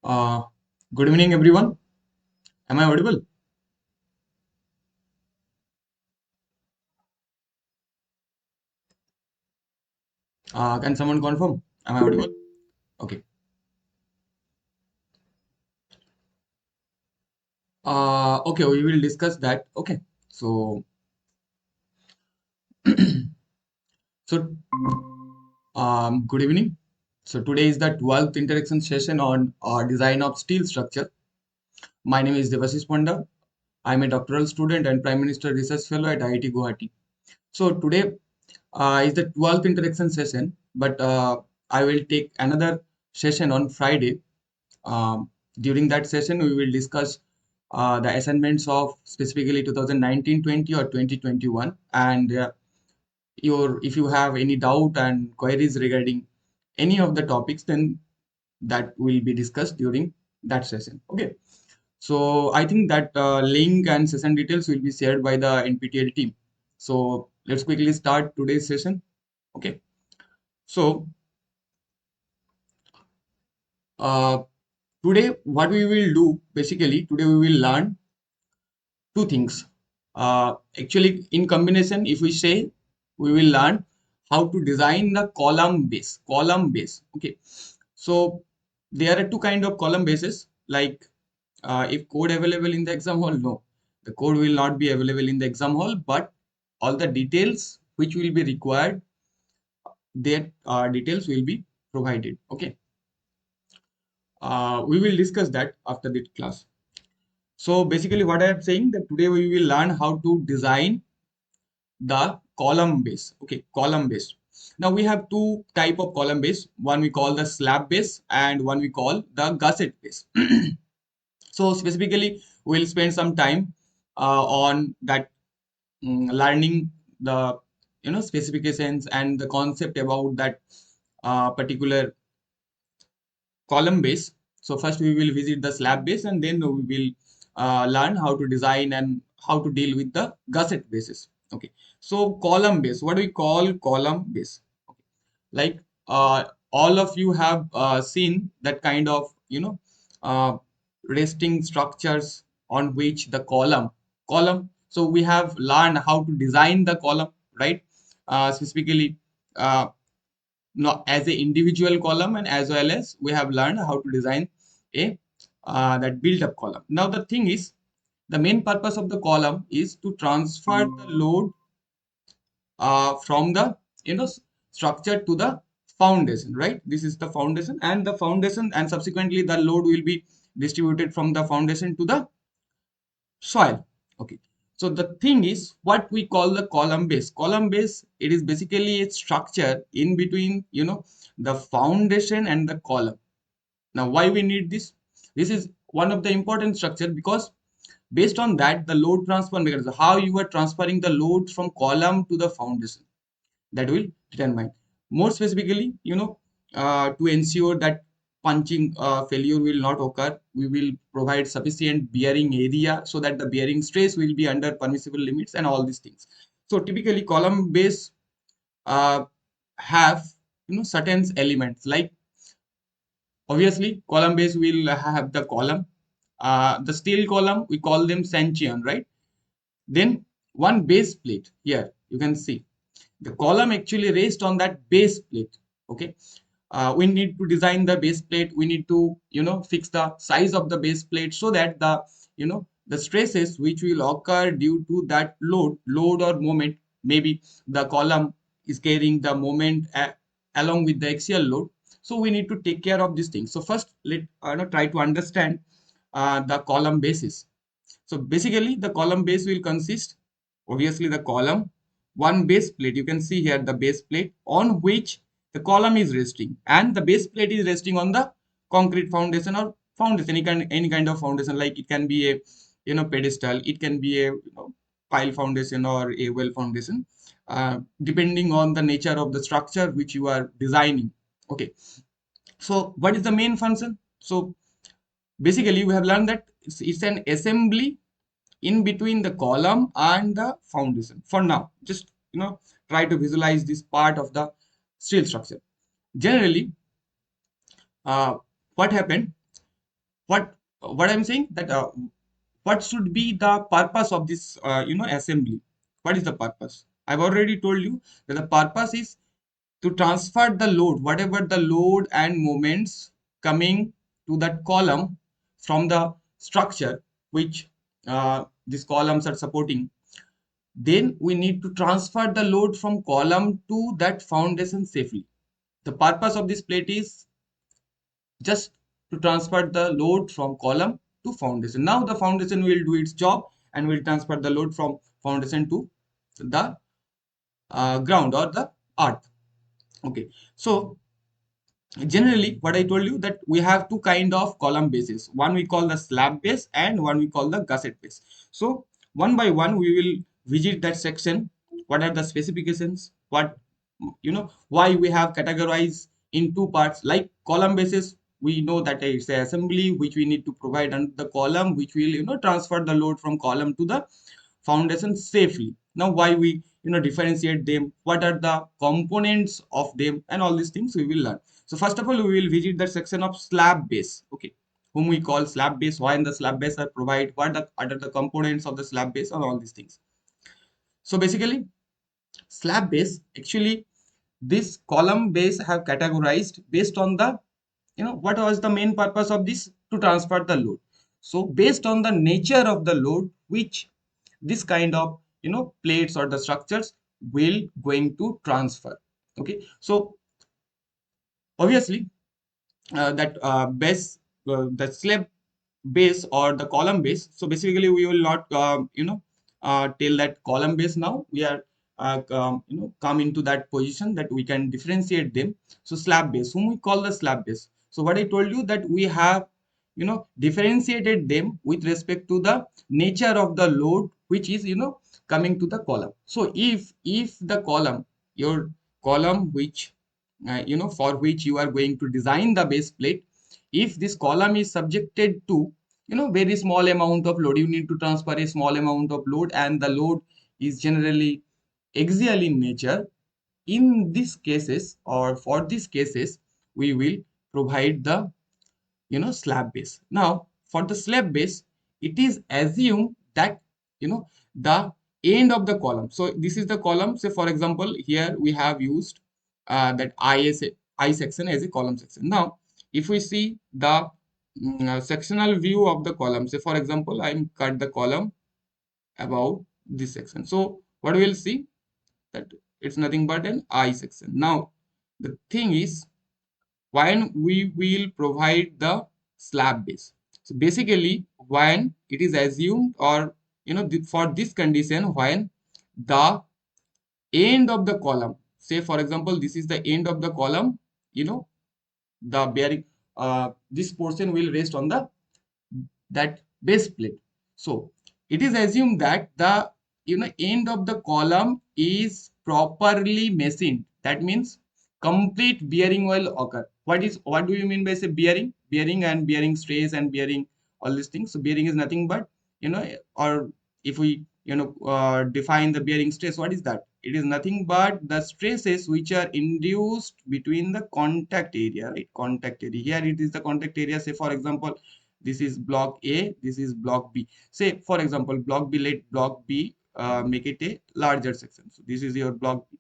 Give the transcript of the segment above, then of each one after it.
Uh, Good evening, everyone. Am I audible? Can someone confirm? Am I audible? Okay. Okay, we will discuss that. Okay. So, so good evening. So today is the 12th interaction session on design of steel structure. My name is Devashish Panda. I'm a doctoral student and Prime Minister Research Fellow at IIT Guwahati. So today is the 12th interaction session, but I will take another session on Friday. During that session, we will discuss the assignments of specifically 2019-20 or 2021, and if you have any doubt and queries regarding any of the topics, then that will be discussed during that session. Okay. So I think that link and session details will be shared by the NPTEL team. So let's quickly start today's session. Okay. So uh, today, what we will do basically, today we will learn two things. Actually, in combination, if we say we will learn how to design the column base. Column base. Okay. So there are two kind of column bases. Like if code available in the exam hall, no, the code will not be available in the exam hall, but all the details which will be required, their details will be provided. Okay. We will discuss that after the class. So basically, what I am saying that today we will learn how to design the column base. Okay, column base. Now we have two type of column base. One we call the slab base and one we call the gusset base. So specifically, we'll spend some time on that, learning the specifications and the concept about that particular column base. So first we will visit the slab base and then we will learn how to design and how to deal with the gusset bases. Okay. So column base, what do we call column base? Okay. Like all of you have seen that kind of uh, resting structures on which the column. So we have learned how to design the column, right? Specifically, uh, no, as a individual column, and as well as we have learned how to design a that build up column. Now the thing is, the main purpose of the column is to transfer the load from the structure to the foundation, right? This is the foundation, and the foundation, and subsequently the load will be distributed from the foundation to the soil. Okay. So the thing is what we call the column base. Column base, it is basically a structure in between, the foundation and the column. Now, why we need this? This is one of the important structure because based on that, the load transfer mechanism, how you are transferring the load from column to the foundation, that will determine. More specifically, to ensure that punching failure will not occur, we will provide sufficient bearing area so that the bearing stress will be under permissible limits and all these things. So typically column base have certain elements, like obviously column base will have the column, the steel column we call them stanchion, right? Then one base plate, here you can see the column actually rests on that base plate. Okay. We need to design the base plate, we need to fix the size of the base plate so that the stresses which will occur due to that load or moment, maybe the column is carrying the moment along with the axial load, so we need to take care of these things. So first let try to understand the column basis. So basically the column base will consist, obviously, the column, one base plate. You can see here the base plate on which the column is resting, and the base plate is resting on the concrete foundation or foundation, any kind of foundation. Like it can be a pedestal, it can be a pile foundation or a well foundation, depending on the nature of the structure which you are designing. Okay. So what is the main function? So basically we have learned that it's an assembly in between the column and the foundation. For now, just try to visualize this part of the steel structure. Generally, uh, what happened, what I'm saying that what should be the purpose of this assembly? What is the purpose? I've already told you that the purpose is to transfer the load, whatever the load and moments coming to that column from the structure which these columns are supporting. Then we need to transfer the load from column to that foundation safely. The purpose of this plate is just to transfer the load from column to foundation. Now the foundation will do its job and will transfer the load from foundation to the ground or the earth. Okay, so generally what I told you that we have two kind of column bases. One we call the slab base and one we call the gusset base. So one by one we will visit that section. What are the specifications? What why we have categorized in two parts, like column bases. We know that it's an assembly which we need to provide under the column, which will transfer the load from column to the foundation safely. Now why we differentiate them, what are the components of them, and all these things we will learn. So first of all we will visit the section of slab base, okay, whom we call slab base, why in the slab base are provide, what are the components of the slab base, and all these things. So basically slab base, actually this column base have categorized based on the what was the main purpose of this, to transfer the load. So based on the nature of the load which this kind of plates or the structures will going to transfer. Okay, so obviously that base the slab base or the column base. So basically we will not tell that column base. Now we are come into that position that we can differentiate them. So slab base, whom we call the slab base. So what I told you that we have differentiated them with respect to the nature of the load which is coming to the column. So if the column, your column which for which you are going to design the base plate, if this column is subjected to very small amount of load, you need to transfer a small amount of load, and the load is generally axial in nature. In these cases, or for these cases, we will provide the slab base. Now for the slab base, it is assumed that the end of the column, so this is the column, say for example here we have used that I section as a column section. Now if we see the sectional view of the column, say for example I'm cut the column about this section, so what we will see that it's nothing but an I section. Now the thing is, when we will provide the slab base, so basically when it is assumed, or for this condition, when the end of the column, say for example this is the end of the column, the bearing, this portion will rest on the that base plate. So it is assumed that the end of the column is properly machined. That means complete bearing will occur. What do you mean by say bearing? Bearing and bearing stress and bearing, all these things. So bearing is nothing but or if we define the bearing stress, what is that? It is nothing but the stresses which are induced between the contact area, right? Contact area. Here it is the contact area. Say for example, this is block A, this is block B. Say for example block B, let block B make it a larger section. So this is your block B.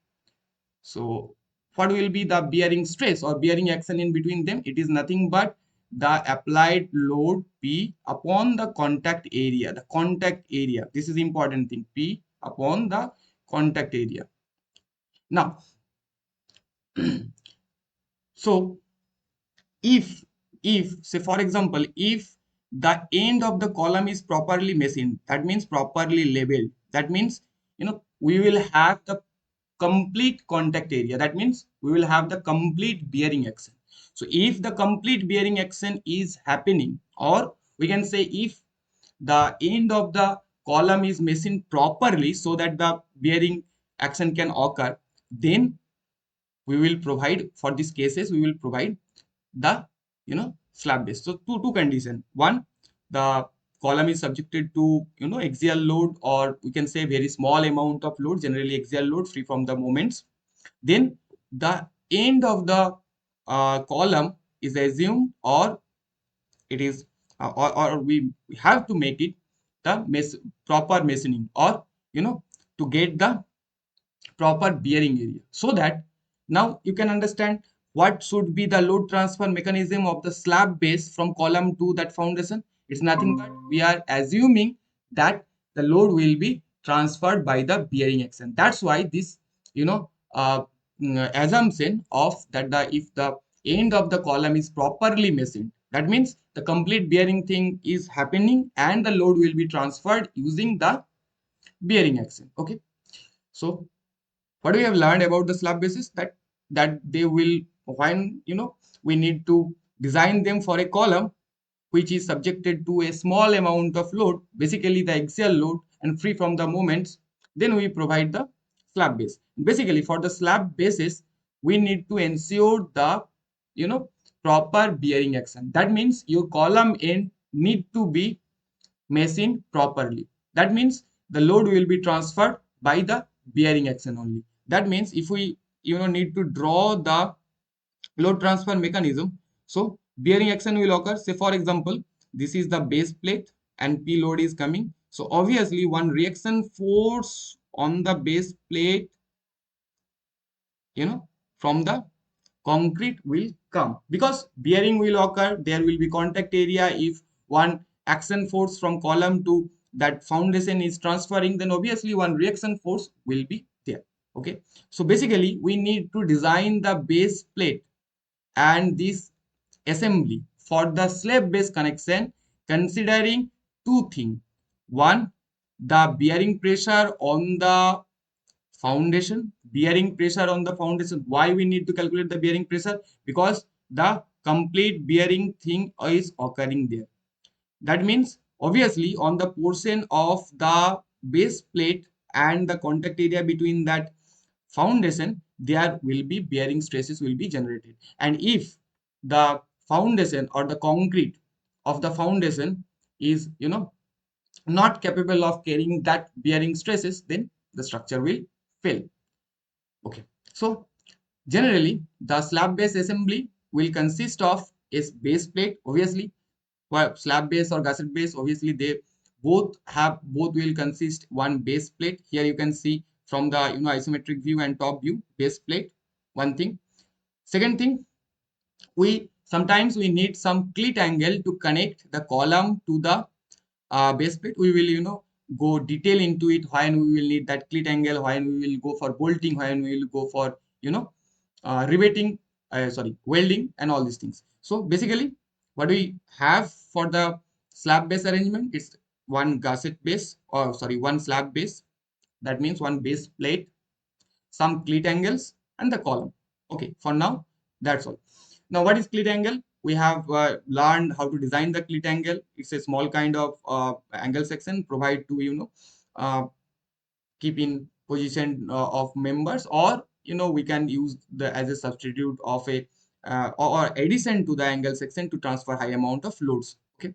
So what will be the bearing stress or bearing action in between them? It is nothing but the applied load P upon the contact area. The contact area, this is important thing, P upon the contact area. Now so if say for example, if the end of the column is properly machined, that means properly labeled, that means we will have the complete contact area, that means we will have the complete bearing action. So if the complete bearing action is happening, or we can say if the end of the column is machined properly so that the bearing action can occur, then we will provide, for these cases we will provide the slab base. So two condition: one, the column is subjected to axial load, or we can say very small amount of load, generally axial load free from the moments. Then the end of the column is assumed, or it is or we have to make it the proper machining, or to get the proper bearing area, so that now you can understand what should be the load transfer mechanism of the slab base from column to that foundation. It's nothing but we are assuming that the load will be transferred by the bearing action. That's why this you know uh, assumption of that the if the end of the column is properly machined, that means the complete bearing thing is happening and the load will be transferred using the bearing action. Okay, so what we have learned about the slab bases, that they will, when we need to design them for a column which is subjected to a small amount of load, basically the axial load, and free from the moments, then we provide the slab base. Basically for the slab bases we need to ensure the you know proper bearing action. That means your column end need to be machined properly. That means the load will be transferred by the bearing action only. That means if we need to draw the load transfer mechanism, so bearing action will occur. Say for example, this is the base plate and P load is coming. So obviously one reaction force on the base plate from the concrete will come, because bearing will occur, there will be contact area. If one action force from column to that foundation is transferring, then obviously one reaction force will be there. Okay, so basically we need to design the base plate and this assembly for the slab base connection, considering two things. One, the bearing pressure on the foundation. Bearing pressure on the foundation, why we need to calculate the bearing pressure? Because the complete bearing thing is occurring there. That means obviously on the portion of the base plate and the contact area between that foundation, there will be bearing stresses will be generated. And if the foundation or the concrete of the foundation is not capable of carrying that bearing stresses, then the structure will fail. Okay, so generally the slab base assembly will consist of a base plate. Obviously slab base or gusset base, obviously they both will consist one base plate. Here you can see from the isometric view and top view, base plate, one thing. Second thing, we sometimes we need some clit angle to connect the column to the base plate. We will go detail into it, when we will need that clit angle, when we will go for bolting, when we will go for riveting, welding and all these things. So basically what we have for the slab base arrangement, it's one gusset base, or sorry, one slab base. That means one base plate, some clit angles and the column. Okay, for now that's all. Now what is clit angle? We have learned how to design the clit angle. It's a small kind of angle section provide to uh, keep in position of members, or we can use the as a substitute of a or addition to the angle section to transfer high amount of loads. Okay,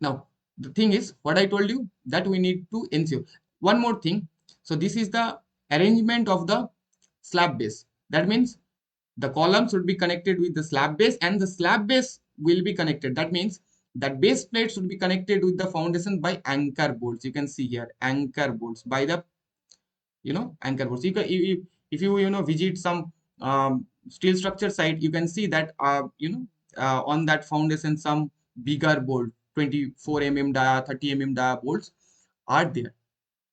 now the thing is what I told you, that we need to ensure one more thing. So this is the arrangement of the slab base. That means the column should be connected with the slab base and the slab base will be connected. That means that base plate should be connected with the foundation by anchor bolts. You can see here anchor bolts by the anchor bolts. You can, if you visit some steel structure site, you can see that on that foundation some bigger bolt, 24 mm dia, 30 mm dia bolts are there,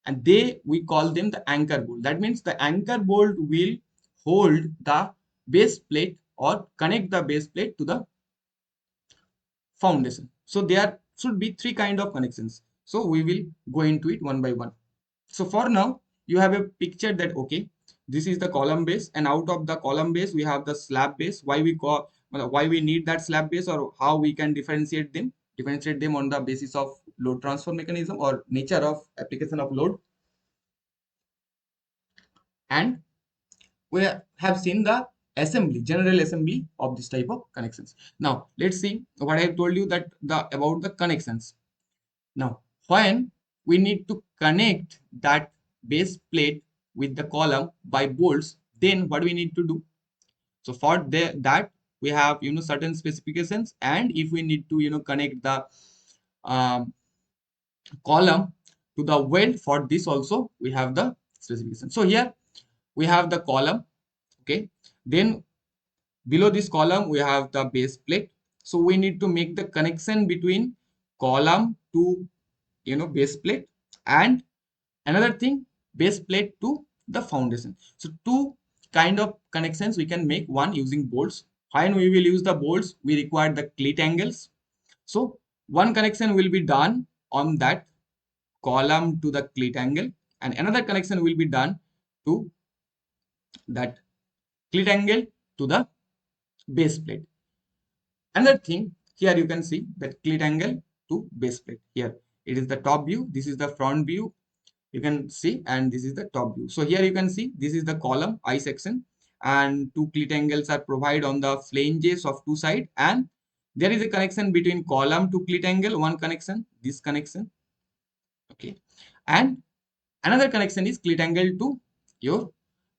and we call them the anchor bolt. That means the anchor bolt will hold the base plate or connect the base plate to the foundation. So there should be three kind of connections. So we will go into it one by one. So for now you have a picture that okay, this is the column base, and out of the column base we have the slab base. Why we need that slab base, or how we can differentiate them on the basis of load transfer mechanism or nature of application of load. And we have seen the general assembly of this type of connections. Now let's see what I have told you, that about the connections. Now when we need to connect that base plate with the column by bolts, then what we need to do? So for that we have certain specifications, and if we need to connect the um, column to the weld, for this also we have the specification. So here we have the column. Okay, then below this column we have the base plate. So we need to make the connection between column to base plate, and another thing, base plate to the foundation. So two kind of connections we can make. One using bolts. When we will use the bolts, we require the cleat angles. So one connection will be done on that column to the cleat angle, and another connection will be done to that cleat angle to the base plate. Another thing, here you can see that cleat angle to base plate. Here it is the top view, this is the front view, you can see, and this is the top view. So here you can see this is the column I section, and two cleat angles are provided on the flanges of two sides, and there is a connection between column to cleat angle, one connection, this connection. Okay, and another connection is cleat angle to your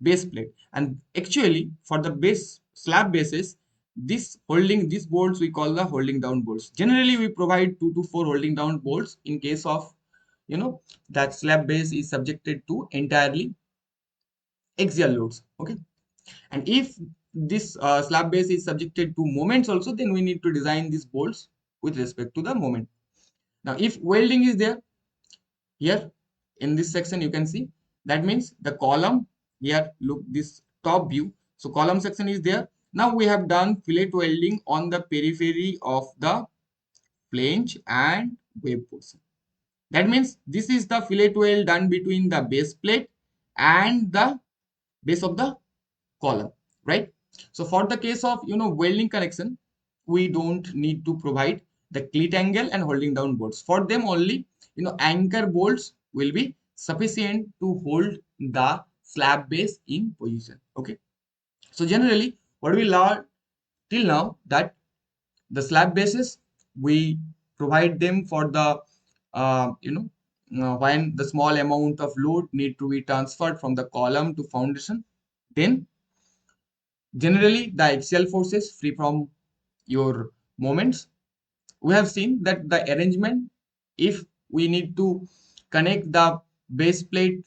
base plate. And actually for the base slab bases, this holding these bolts we call the holding down bolts. Generally we provide 2 to 4 holding down bolts in case of that slab base is subjected to entirely axial loads. Okay, and if this slab base is subjected to moments also, then we need to design these bolts with respect to the moment. Now if welding is there, here in this section you can see, that means the column, here look this top view, so column section is there. Now we have done fillet welding on the periphery of the flange and wave portion. That means this is the fillet weld done between the base plate and the base of the column, right? So for the case of welding connection, we don't need to provide the cleat angle and holding down bolts. For them only anchor bolts will be sufficient to hold the slab base in position. Okay, so generally what we learned till now, that the slab bases we provide them for the when the small amount of load need to be transferred from the column to foundation. Then generally the axial forces free from your moments. We have seen that the arrangement, if we need to connect the base plate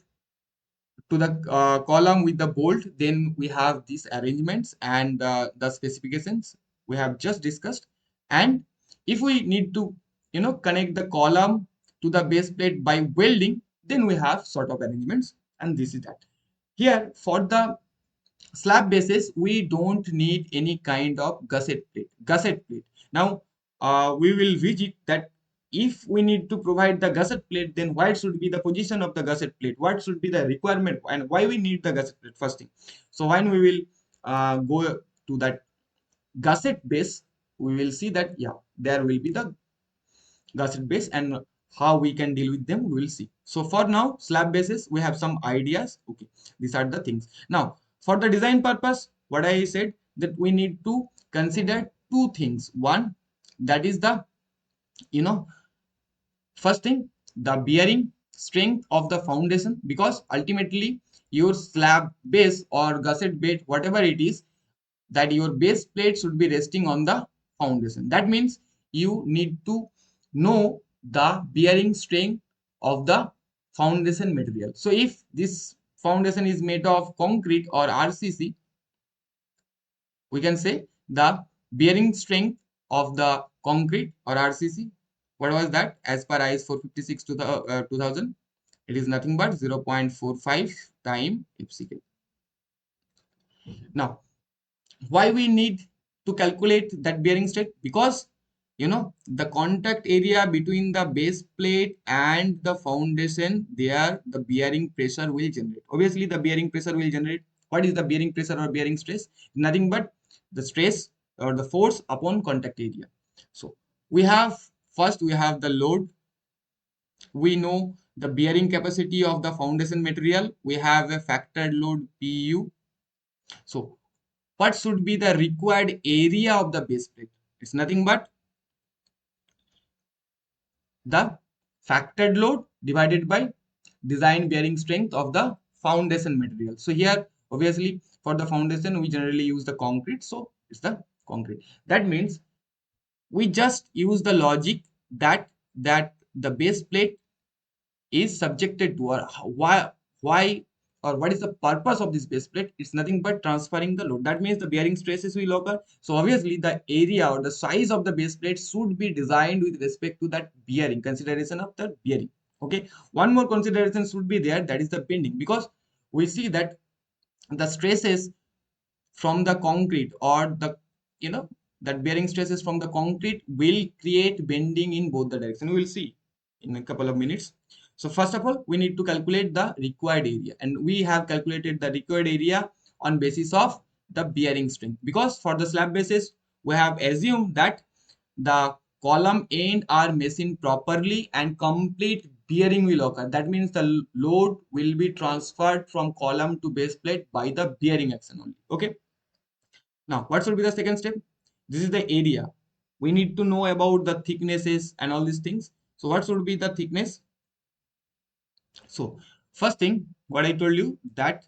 to the column with the bolt, then we have these arrangements and the specifications we have just discussed. And if we need to connect the column to the base plate by welding, then we have sort of arrangements, and this is that. Here for the slab basis, we don't need any kind of gusset plate. Now we will visit that if we need to provide the gusset plate, then what should be the position of the gusset plate, what should be the requirement, and why we need the gusset plate first thing. So when we will go to that gusset base, we will see that yeah, there will be the gusset base, and how we can deal with them we will see. So for now slab bases we have some ideas. Okay, these are the things. Now for the design purpose, what I said, that we need to consider two things. One, that is the you know first thing, the bearing strength of the foundation, because ultimately your slab base or gusset base, whatever it is, that your base plate should be resting on the foundation. That means you need to know the bearing strength of the foundation material. So if this foundation is made of concrete or RCC, we can say the bearing strength of the concrete or RCC, what was that as per IS 456 to the 2000, it is nothing but 0.45 time FCK. Now why we need to calculate that bearing strength? Because the contact area between the base plate and the foundation, there the bearing pressure will generate. Obviously the bearing pressure will generate. What is the bearing pressure or bearing stress? Nothing but the stress or the force upon contact area. So we have, first we have the load. We know the bearing capacity of the foundation material. We have a factored load PU. So what should be the required area of the base plate? It's nothing but the factored load divided by design bearing strength of the foundation material. So here obviously for the foundation we generally use the concrete, so it's the concrete. That means we just use the logic that the base plate is subjected to, or why or what is the purpose of this base plate. It's nothing but transferring the load. That means the bearing stresses will occur. So obviously the area or the size of the base plate should be designed with respect to that bearing, consideration of the bearing. Okay, one more consideration should be there, that is the bending, because we see that the stresses from the concrete, or the, you know, that bearing stresses from the concrete will create bending in both the direction. We will see in a couple of minutes. So first of all, we need to calculate the required area, and we have calculated the required area on basis of the bearing strength, because for the slab basis we have assumed that the column end are machined properly and complete bearing will occur. That means the load will be transferred from column to base plate by the bearing action only. Okay, now, what should be the second step? This is the area. We need to know about the thicknesses and all these things. So, what should be the thickness? So, first thing, what I told you, that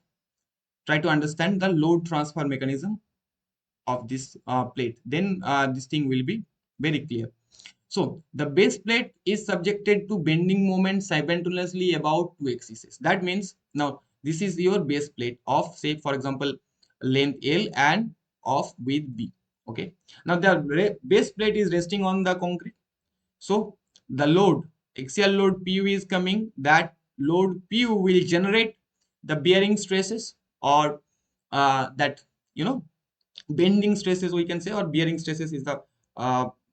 try to understand the load transfer mechanism of this plate. Then this thing will be very clear. So, the base plate is subjected to bending moment simultaneously about two axes. That means, now this is your base plate of, say, for example, length L and of width B. Okay. Now the base plate is resting on the concrete. So the load, axial load PU is coming. That load PU will generate the bearing stresses, or that, you know, bending stresses we can say, or bearing stresses is the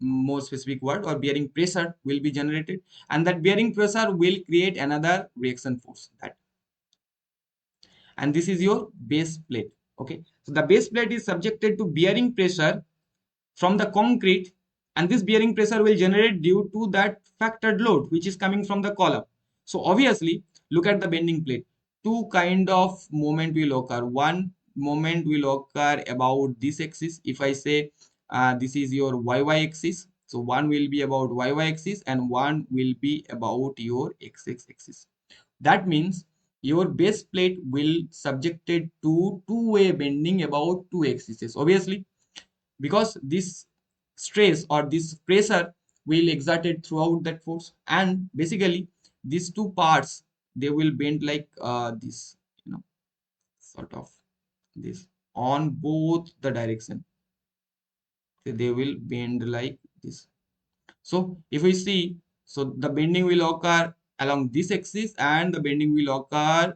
more specific word, or bearing pressure will be generated, and that bearing pressure will create another reaction force, that, and this is your base plate. Okay, so the base plate is subjected to bearing pressure from the concrete, and this bearing pressure will generate due to that factored load which is coming from the column. So obviously, look at the bending plate. Two kind of moment will occur. One moment will occur about this axis. If I say this is your y axis, so one will be about y axis and one will be about your x axis. That means your base plate will subjected to two-way bending about two axes. Obviously, because this stress or this pressure will exerted throughout that force, and basically these two parts, they will bend like this, you know, sort of this on both the direction. They will bend like this. So if we see, so the bending will occur along this axis and the bending will occur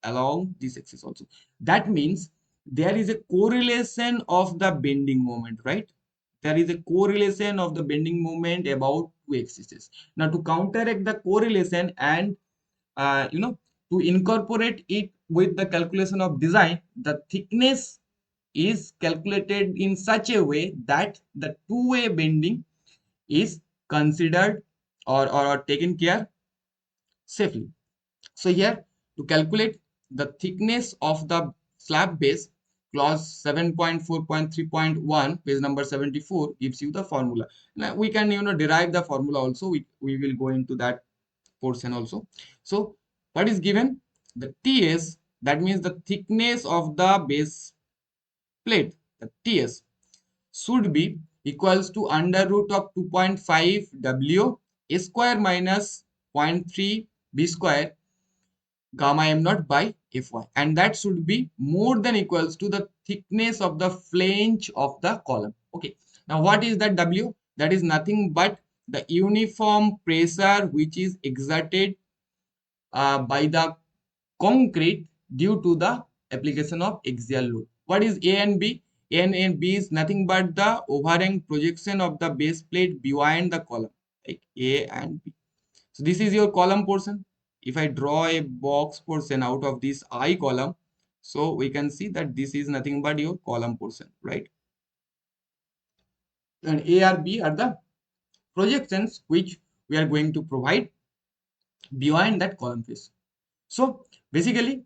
along this axis also. That means there is a correlation of the bending moment, right? There is a correlation of the bending moment about two axes. Now to counteract the correlation and you know, to incorporate it with the calculation of design, the thickness is calculated in such a way that the two-way bending is considered, or taken care safely. So here, to calculate the thickness of the slab base, clause 7.4.3.1, page number 74, gives you the formula. Now we can, you know, derive the formula also. We will go into that portion also. So what is given? The TS, that means the thickness of the base plate, the TS, should be equals to under root of 2.5 W A square minus 0.3 B square gamma m naught by Fy, and that should be more than equals to the thickness of the flange of the column. Okay, now what is that W? That is nothing but the uniform pressure which is exerted by the concrete due to the application of axial load. What is A and B? A and B is nothing but the overhang projection of the base plate behind the column, like A and B. So this is your column portion. If I draw a box portion out of this I column, so we can see that this is nothing but your column portion, right? And A or B are the projections which we are going to provide behind that column face. So basically,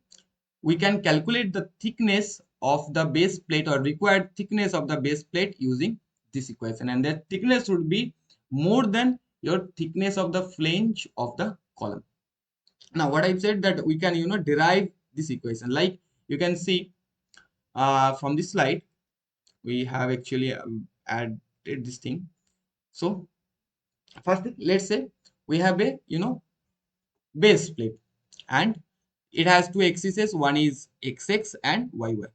we can calculate the thickness of the base plate, or required thickness of the base plate, using this equation, and that thickness should be more than your thickness of the flange of the column. Now what I said, that we can, you know, derive this equation, like you can see from this slide. we have actually added this thing. So first thing, let's say we have a base plate, and it has two axes. One is xx and yy.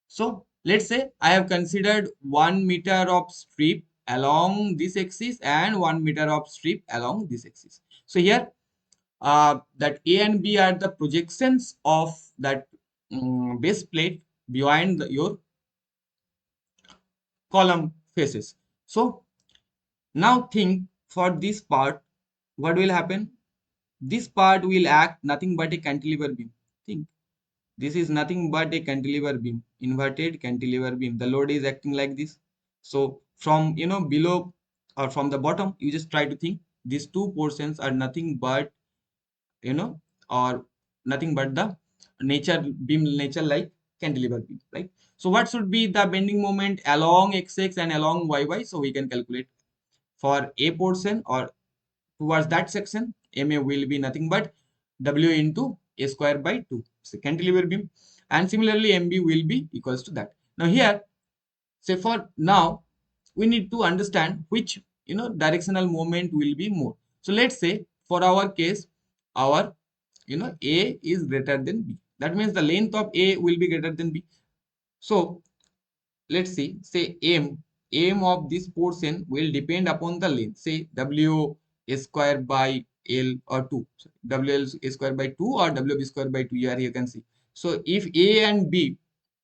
So let's say I have considered 1 meter of strip along this axis and 1 meter of strip along this axis. So here that A and B are the projections of that base plate behind your column faces. So now think for this part, what will happen? This part will act nothing but a cantilever beam. Think this is nothing but a cantilever beam, inverted cantilever beam. The load is acting like this. So from below or from the bottom, you just try to think these two portions are nothing but you know or nothing but the nature beam, nature like cantilever beam, right? So what should be the bending moment along xx and along yy? So we can calculate for a portion or towards that section, ma will be nothing but w into a square by 2, so cantilever beam, and similarly mb will be equals to that. Now here, say for now, we need to understand which directional moment will be more. So let's say for our case, our a is greater than b. That means the length of a will be greater than b. So let's see, say m of this portion will depend upon the length, say w square by l or 2. So w l square by 2 or w b square by 2, here you can see. So if a and b,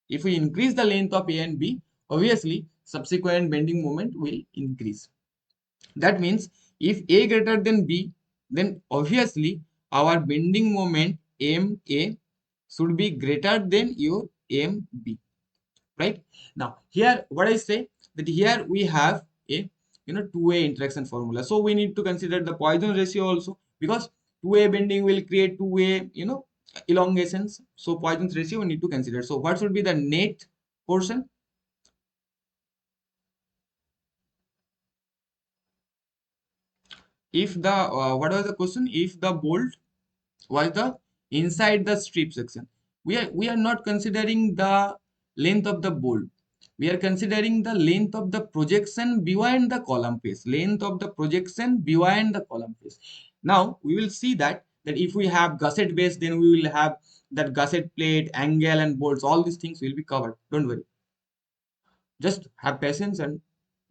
if we increase the length of a and b, obviously subsequent bending moment will increase. That means if a greater than b, then obviously our bending moment ma should be greater than your mb, right? Now here what I say, that here we have a two-way interaction formula. So we need to consider the Poisson ratio also, because two-way bending will create two-way elongations. So Poisson's ratio we need to consider. So what should be the net portion? If the what was the question? If the bolt was the inside the strip section, we are not considering the length of the bolt. We are considering the length of the projection behind the column face. Length of the projection behind the column face. Now we will see that if we have gusset base, then we will have that gusset plate, angle, and bolts. All these things will be covered. Don't worry. Just have patience and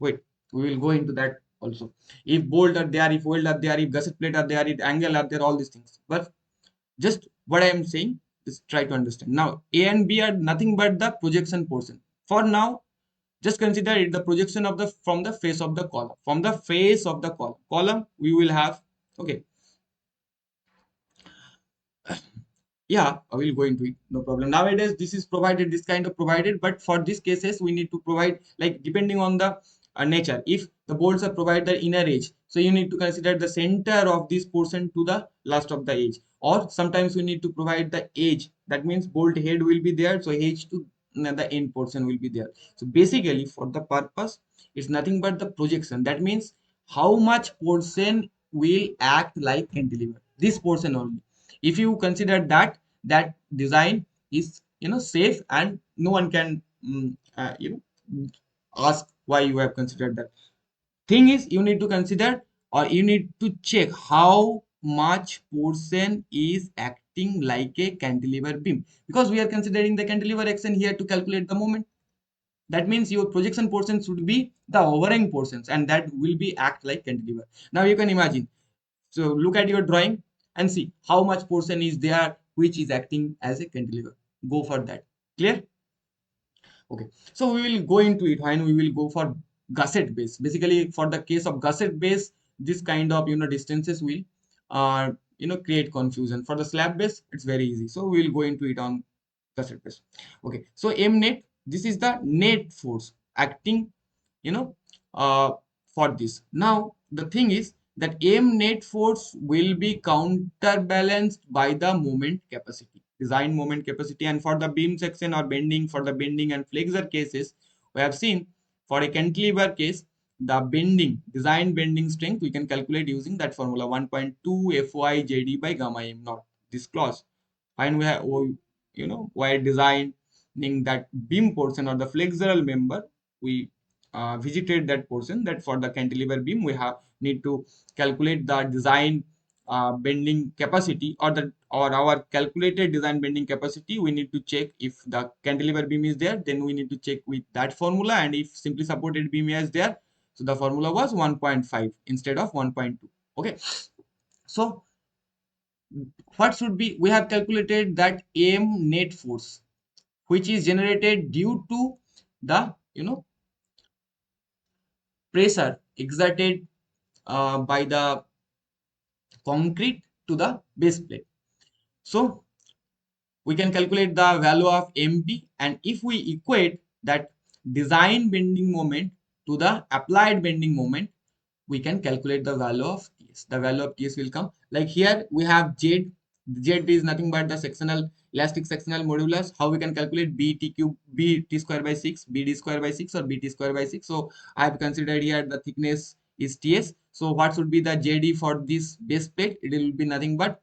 wait. We will go into that also. If bolt are there, if weld are there, if gusset plate are there, if angle are there, all these things. But just what I am saying is try to understand. Now A and B are nothing but the projection portion. For now, just consider it the projection of the from the face of the column. From the face of the column we will have, okay, yeah, I will go into it, no problem. Nowadays this is provided, this kind of provided, but for these cases we need to provide, like depending on the nature. If the bolts are provided the inner edge, so you need to consider the center of this portion to the last of the edge, or sometimes we need to provide the edge. That means bolt head will be there, so edge to the end portion will be there. So basically for the purpose, it's nothing but the projection. That means how much portion will act like cantilever, this portion only. If you consider that design is safe, and no one can ask why you have considered that. Thing is, you need to consider, or you need to check how much portion is acting like a cantilever beam, because we are considering the cantilever action here to calculate the moment. That means your projection portion should be the overhang portions, and that will be act like cantilever. Now you can imagine. So look at your drawing and see how much portion is there which is acting as a cantilever. Go for that. Clear? Okay. So we will go into it when we will go for gusset base. Basically, for the case of gusset base, this kind of distances will create confusion. For the slab base, it's very easy. So we will go into it on gusset base. Okay. So m net, this is the net force acting you know for this. Now the thing is that m net force will be counterbalanced by the moment capacity, design moment capacity. And for the beam section or bending, for the bending and flexure cases, we have seen for a cantilever case, the bending, design bending strength, we can calculate using that formula 1.2 Fy JD by gamma m naught, this clause. And we have while designing that beam portion or the flexural member, we visited that portion, that for the cantilever beam we have need to calculate the design bending capacity, or our calculated design bending capacity. We need to check if the cantilever beam is there, then we need to check with that formula, and if simply supported beam is there, so the formula was 1.5 instead of 1.2. Okay, so what should be, we have calculated that M net force which is generated due to the pressure exerted by the concrete to the base plate. So we can calculate the value of MP, and if we equate that design bending moment to the applied bending moment, we can calculate the value of TS. The value of TS will come like here we have Z. Z is nothing but the sectional elastic sectional modulus. How we can calculate BT cube, BT square by 6, BD square by 6, or BT square by 6. So I have considered here the thickness is TS. So what should be the JD for this base plate? It will be nothing but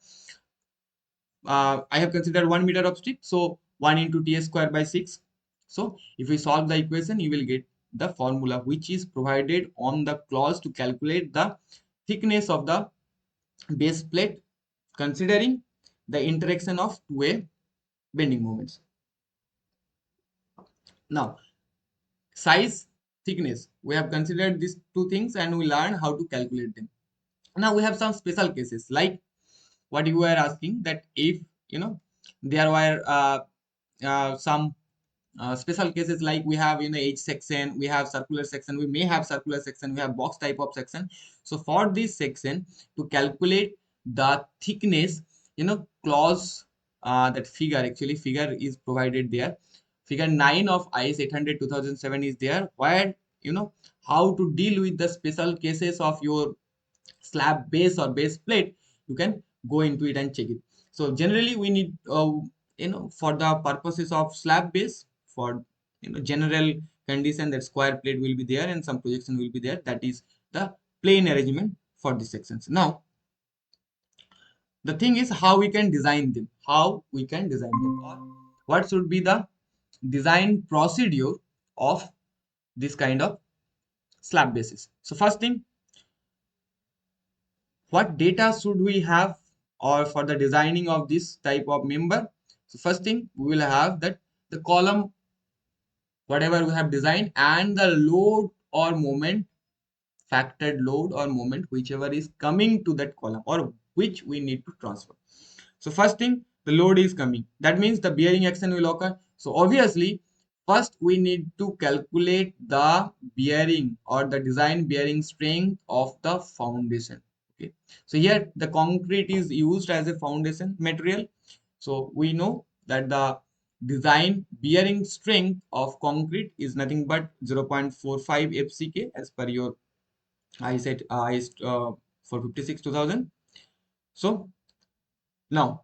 I have considered 1 meter of strip, so 1 into TS square by 6. So if we solve the equation, you will get the formula which is provided on the clause to calculate the thickness of the base plate considering the interaction of two-way bending moments. Now, size, thickness, we have considered these two things and we learn how to calculate them. Now we have some special cases like what you were asking, that if there were some special cases like we have edge section, we have circular section, we may have circular section, we have box type of section. So for this section, to calculate the thickness, clause, that figure, actually figure is provided there. Figure 9 of IS 800 2007 is there, where how to deal with the special cases of your slab base or base plate. You can go into it and check it. So generally we need for the purposes of slab base, for general condition, that square plate will be there and some projection will be there. That is the plane arrangement for the sections. Now the thing is how we can design them, or what should be the design procedure of this kind of slab bases. So first thing, what data should we have or for the designing of this type of member? So first thing, we will have that the column whatever we have designed and the load or moment, factored load or moment, whichever is coming to that column or which we need to transfer. So first thing, the load is coming, that means the bearing action will occur. So obviously first we need to calculate the bearing or the design bearing strength of the foundation. Okay, so here the concrete is used as a foundation material. So we know that the design bearing strength of concrete is nothing but 0.45 FCK as per your I said for 56 2000. So now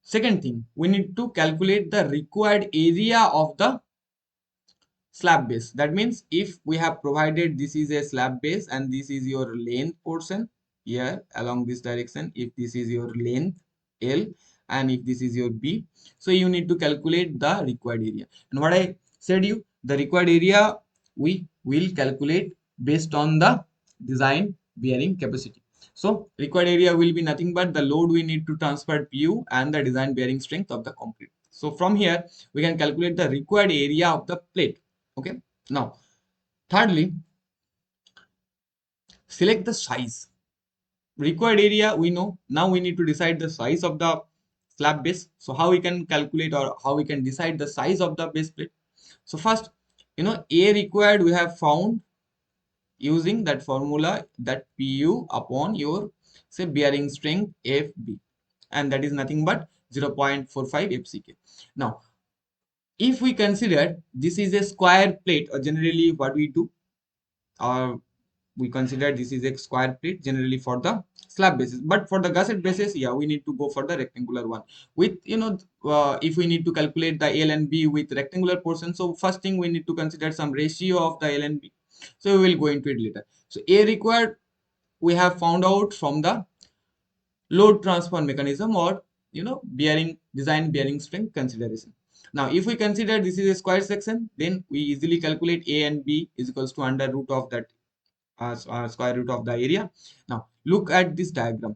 second thing, we need to calculate the required area of the slab base. That means if we have provided this is a slab base and this is your length portion here along this direction, if this is your length L and if this is your B, so you need to calculate the required area. And what I said you, the required area we will calculate based on the design bearing capacity. So required area will be nothing but the load we need to transfer PU and the design bearing strength of the concrete. So from here we can calculate the required area of the plate. Okay, now thirdly, select the size. Required area we know, now we need to decide the size of the slab base. So how we can calculate or how we can decide the size of the base plate? So first, A required we have found using that formula, that PU upon your say bearing strength FB, and that is nothing but 0.45 FCK. Now if we consider this is a square plate, or generally what we do, or we consider this is a square plate generally for the slab basis, but for the gusset basis, yeah, we need to go for the rectangular one with if we need to calculate the L and B with rectangular portion. So first thing, we need to consider some ratio of the L and B, so we will go into it later. So A required we have found out from the load transfer mechanism, or bearing design bearing strength consideration. Now, if we consider this is a square section, then we easily calculate A and B is equals to under root of that square root of the area. Now, look at this diagram.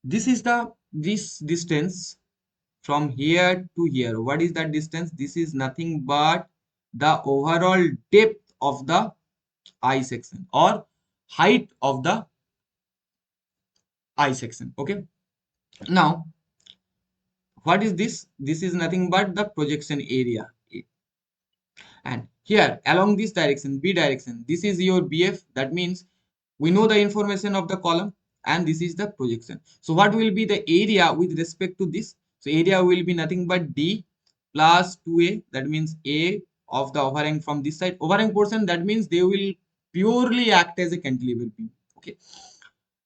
This is this distance from here to here. What is that distance? This is nothing but the overall depth of the I section or height of the I section. Okay. Now, what is this? This is nothing but the projection area. And here along this direction, B direction, this is your BF. That means we know the information of the column and this is the projection. So what will be the area with respect to this? So area will be nothing but D plus 2A. That means A of the overhang from this side. Overhang portion, that means they will purely act as a cantilever beam. Okay.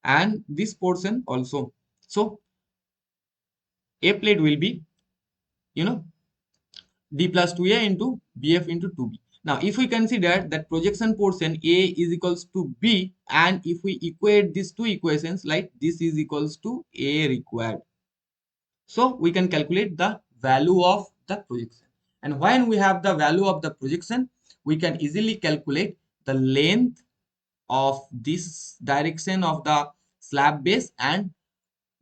And this portion also. So A plate will be, you know, D plus 2A into BF into 2B. Now, if we consider that projection portion A is equals to B, and if we equate these two equations, like this is equals to A required. So, we can calculate the value of the projection. And when we have the value of the projection, we can easily calculate the length of this direction of the slab base and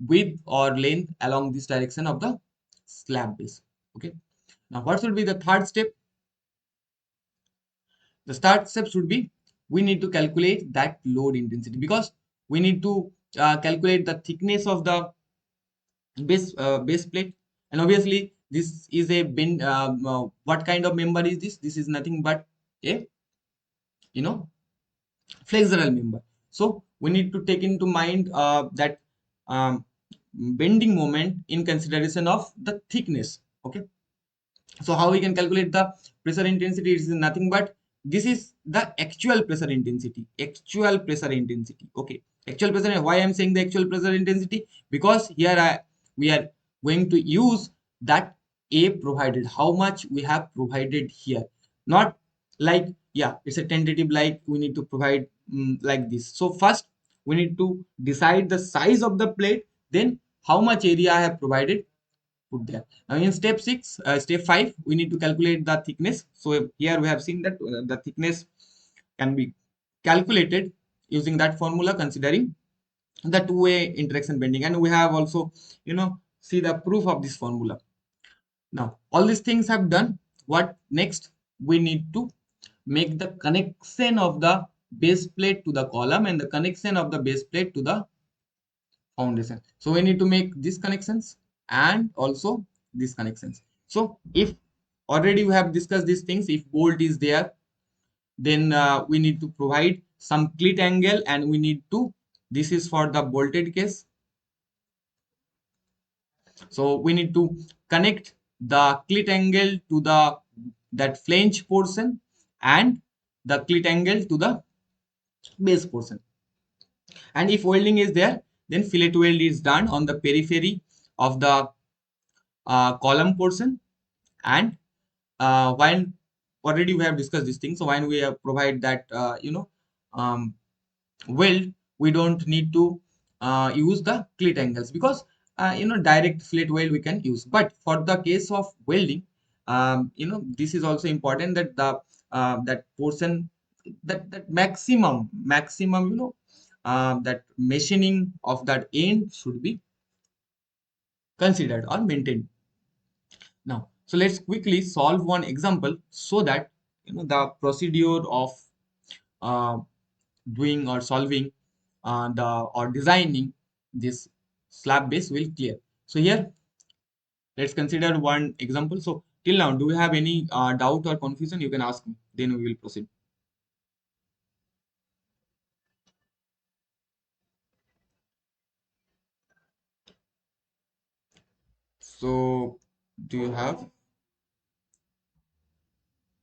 width or length along this direction of the slab base. Okay. Now, what should be the third step? The start step should be we need to calculate that load intensity, because we need to calculate the thickness of the base plate, and obviously this is a bend. What kind of member is this? This is nothing but a, you know, flexural member. So we need to take into mind that um, bending moment in consideration of the thickness. Okay. So how we can calculate the pressure intensity? It is nothing but this is the actual pressure intensity. Actual pressure intensity. Okay. Actual pressure. Why I am saying the actual pressure intensity? Because here we are going to use that A provided. How much we have provided here. Not like, yeah, it's a tentative, like we need to provide like this. So first we need to decide the size of the plate. Then how much area I have provided, put there. Now in step 5, we need to calculate the thickness. So here we have seen that the thickness can be calculated using that formula, considering the two-way interaction bending, and we have also, you know, see the proof of this formula. Now all these things have done. What next? We need to make the connection of the base plate to the column and the connection of the base plate to the foundation. So we need to make these connections and also these connections. So if already we have discussed these things, if bolt is there, then we need to provide some clit angle, and we need to, this is for the bolted case. So we need to connect the clit angle to the that flange portion and the clit angle to the base portion. And if welding is there, then fillet weld is done on the periphery of the column portion. And when already we have discussed this thing, so when we provide that um, weld, we don't need to use the clit angles, because direct fillet weld we can use. But for the case of welding, this is also important that the that portion, that maximum that machining of that end should be considered or maintained. Now, so let's quickly solve one example so that the procedure of uh, doing or solving the or designing this slab base will clear. So here let's consider one example. So till now, do you have any doubt or confusion? You can ask me. Then we will proceed. So do you have?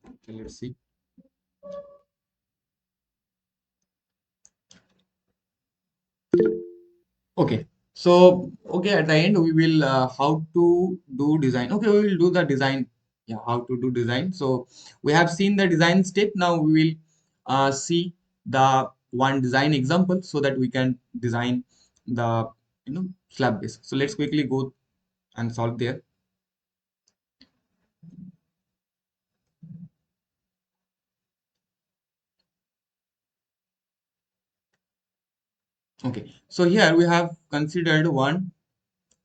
Okay, let's see. Okay. So, okay, at the end we will how to do design. Okay, we will do the design. Yeah, how to do design. So we have seen the design step. Now we will see the one design example so that we can design the slab base. So let's quickly go and solve there. Okay, so here we have considered one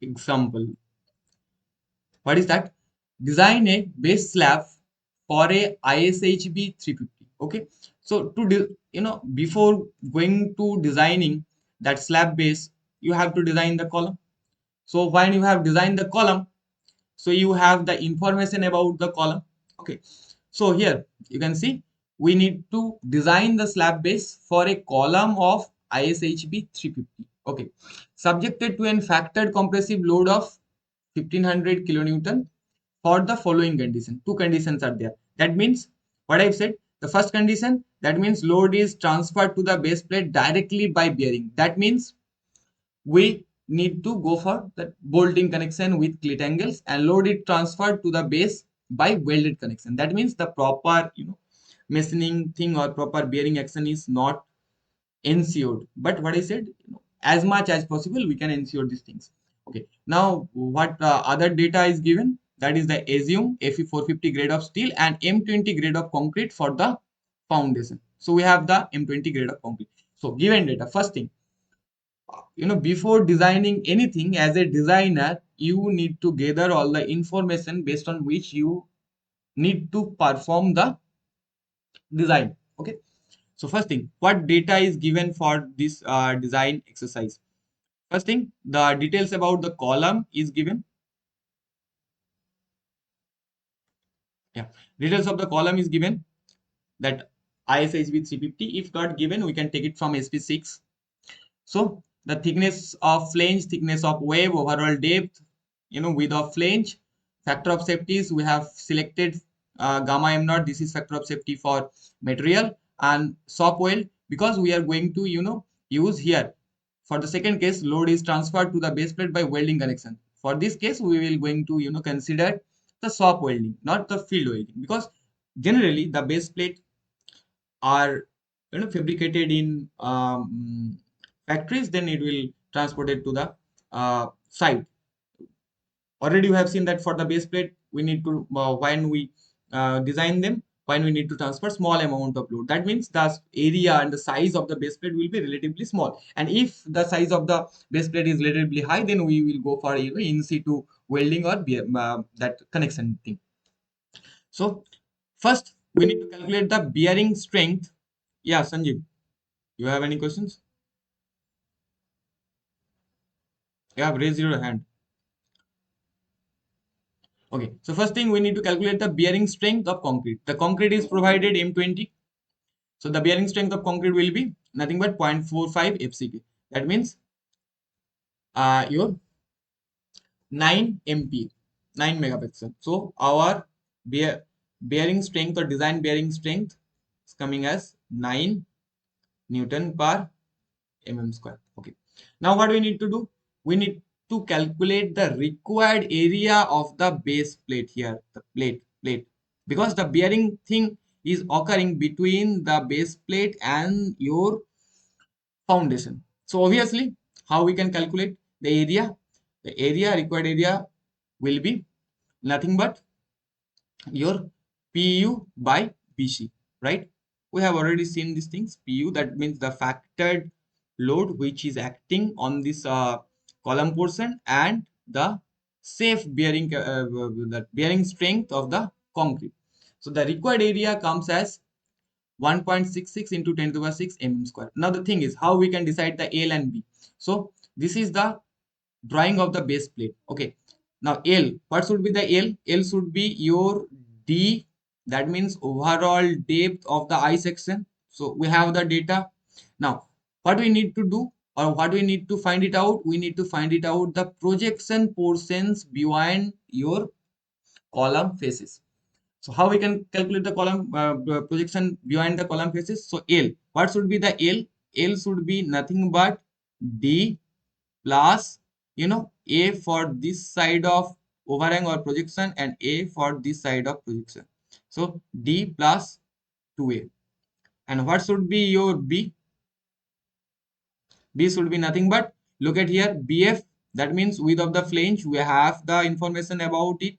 example. What is that? Design a base slab for a ISHB 350. Okay, so before going to designing that slab base, you have to design the column. So when you have designed the column, so you have the information about the column. Okay, so here you can see we need to design the slab base for a column of ISHB 350. Okay, subjected to an factored compressive load of 1500 kilonewton for the following condition. Two conditions are there. That means what I've said. The first condition, that means load is transferred to the base plate directly by bearing. That means we need to go for the bolting connection with cleat angles and load it transferred to the base by welded connection. That means the proper machining thing or proper bearing action is not ensured. But what I said, as much as possible we can ensure these things. Okay, now what other data is given, that is the assume Fe 450 grade of steel and M20 grade of concrete for the foundation. So we have the M20 grade of concrete. So given data, first thing, before designing anything, as a designer you need to gather all the information based on which you need to perform the design. Okay, so first thing, what data is given for this design exercise? First thing, the details about the column is given. Yeah, details of the column is given, that ISHB 350. If not given, we can take it from SP6. So the thickness of flange, thickness of wave, overall depth, width of flange, factor of safeties. We have selected gamma m naught. This is factor of safety for material and soft weld, because we are going to use here. For the second case, load is transferred to the base plate by welding connection. For this case, we will going to consider the soft welding, not the field welding, because generally the base plate are fabricated in factories, then it will transported to the site. Already you have seen that for the base plate we need to when we design them, when we need to transfer small amount of load, that means the area and the size of the base plate will be relatively small, and if the size of the base plate is relatively high, then we will go for in situ welding or that connection thing. So first we need to calculate the bearing strength. Yeah, Sanjeev, you have any questions? Yeah, raise your hand. Okay, so first thing we need to calculate the bearing strength of concrete. The concrete is provided M20. So the bearing strength of concrete will be nothing but 0.45 FCK. That means your 9 MPa, 9 megapixel. So our bearing strength or design bearing strength is coming as 9 Newton per mm square. Okay. Now what we need to do? We need to calculate the required area of the base plate here, the plate, because the bearing thing is occurring between the base plate and your foundation. So obviously, how we can calculate the area? The area, required area, will be nothing but your PU by BC, right? We have already seen these things. PU, that means the factored load which is acting on this column portion, and the safe bearing, the bearing strength of the concrete. So the required area comes as 1.66 into 10 to the power 6 mm square. Now the thing is how we can decide the L and B. So this is the drawing of the base plate. Okay. Now L, what should be the L? L should be your D, that means overall depth of the I section. So we have the data. Now what we need to do, or what we need to find it out? We need to find it out the projection portions beyond your column faces. So how we can calculate the column projection behind the column faces? So L, what should be the L? L should be nothing but D plus A for this side of overhang or projection and A for this side of projection. So D plus 2A. And what should be your B? B should be nothing but, look at here, BF, that means width of the flange. We have the information about it,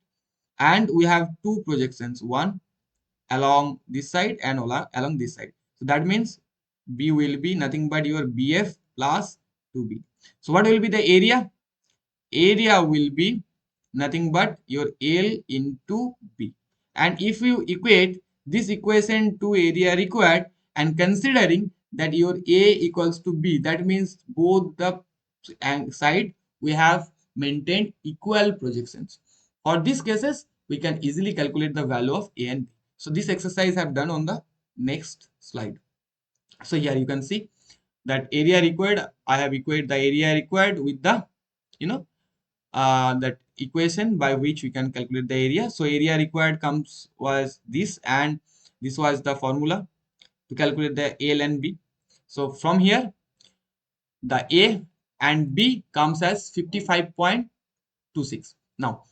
and we have two projections, one along this side and along this side. So that means B will be nothing but your BF plus to B. So what will be the area? Area will be nothing but your L into B. And if you equate this equation to area required and considering that your A equals to B, that means both the side we have maintained equal projections. For these cases, we can easily calculate the value of A and B. So this exercise I have done on the next slide. So here you can see that area required, I have equated the area required with the, you know, that equation by which we can calculate the area. So area required comes was this, and this was the formula to calculate the L and B. So from here, the A and B comes as 55.26. Now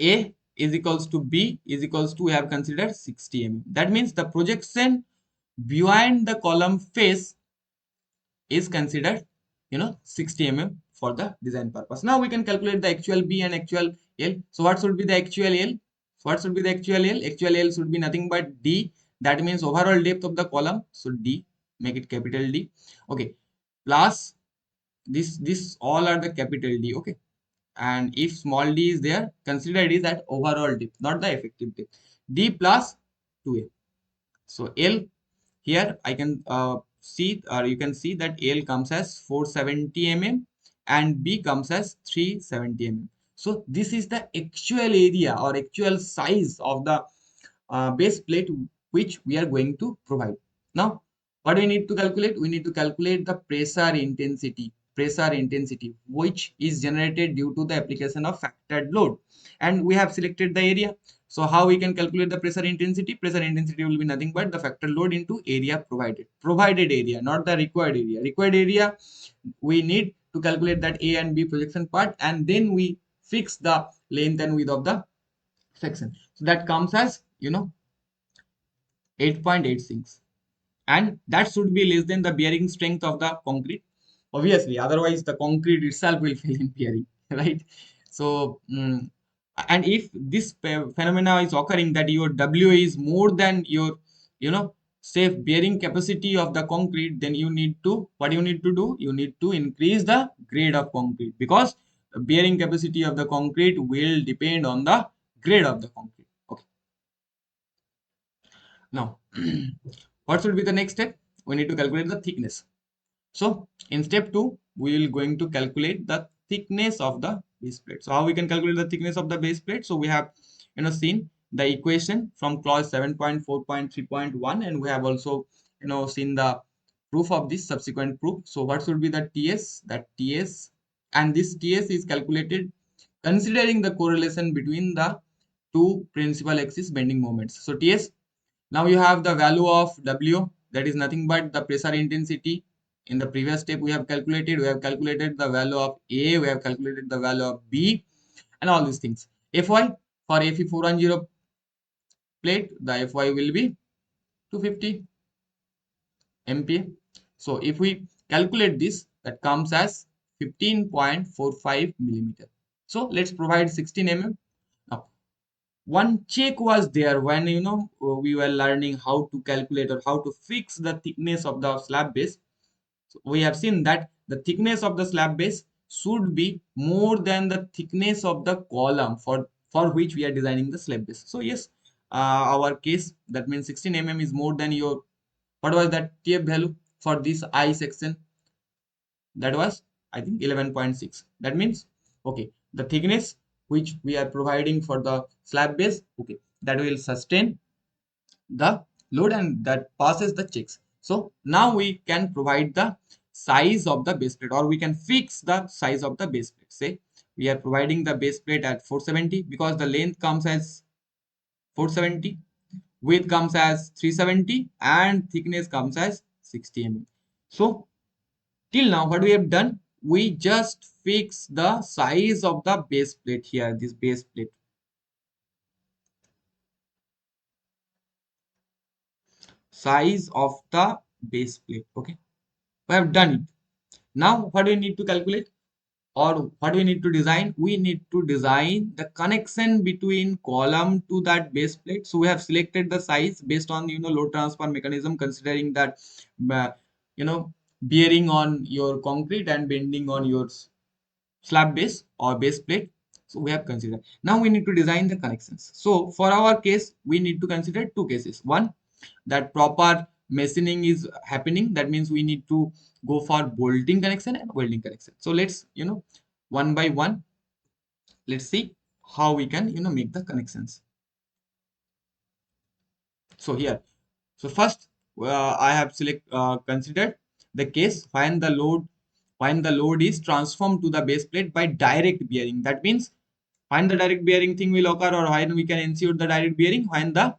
A is equals to B is equals to, we have considered 60 mm. That means the projection behind the column face is considered, 60 mm for the design purpose. Now we can calculate the actual B and actual L. So what should be the actual L? So what should be the actual L? Actual L should be nothing but D. That means overall depth of the column. So D, make it capital D. Okay. Plus this all are the capital D. Okay. And if small d is there, consider it is that overall depth, not the effective depth. D plus 2A. So L here I can see, or you can see that L comes as 470 mm and B comes as 370 mm. So this is the actual area or actual size of the base plate which we are going to provide. Now what we need to calculate? We need to calculate the pressure intensity which is generated due to the application of factored load, and we have selected the area. So how we can calculate the pressure intensity? Pressure intensity will be nothing but the factored load into area provided area, not the required area. Required area we need to calculate that A and B projection part, and then we fix the length and width of the section. So that comes as 8.86, and that should be less than the bearing strength of the concrete, obviously, otherwise the concrete itself will fail in bearing, right? So and if this phenomena is occurring that your W is more than your safe bearing capacity of the concrete, then you need to, what you need to do, you need to increase the grade of concrete, because the bearing capacity of the concrete will depend on the grade of the concrete. Okay. Now what should be the next step? We need to calculate the thickness. So in step 2, we will going to calculate the thickness of the base plate. So how we can calculate the thickness of the base plate? So we have seen the equation from clause 7.4.3.1, and we have also seen the proof of this subsequent proof. So what should be the TS? That TS, and this TS is calculated considering the correlation between the two principal axis bending moments. So TS, now you have the value of W, that is nothing but the pressure intensity. In the previous step we have calculated the value of A, we have calculated the value of B, and all these things. Fy, for Fe 410 plate, the Fy will be 250 MPa. So if we calculate this, that comes as 15.45 millimeter. So let's provide 16 mm. Now one check was there when we were learning how to calculate or how to fix the thickness of the slab base. So we have seen that the thickness of the slab base should be more than the thickness of the column for which we are designing the slab base. So yes, our case, that means 16 mm is more than your, what was that TF value for this I section? That was, I think, 11.6. That means, okay, the thickness which we are providing for the slab base, okay, that will sustain the load and that passes the checks. So now we can provide the size of the base plate, or we can fix the size of the base plate. Say we are providing the base plate at 470 because the length comes as 470, width comes as 370, and thickness comes as 60 mm. So till now what we have done, we just fix the size of the base plate here, this base plate. Size of the base plate. Okay, we have done it. Now what do we need to calculate, or what do we need to design? We need to design the connection between column to that base plate. So we have selected the size based on load transfer mechanism, considering that uh, you know bearing on your concrete and bending on your slab base or base plate. So we have considered. Now we need to design the connections. So for our case, we need to consider two cases. One, that proper machining is happening. That means we need to go for bolting connection and welding connection. So let's, one by one, let's see how we can, make the connections. So here, so first, I have considered the case when the load is transformed to the base plate by direct bearing. That means when the direct bearing thing will occur, or when we can ensure the direct bearing, when the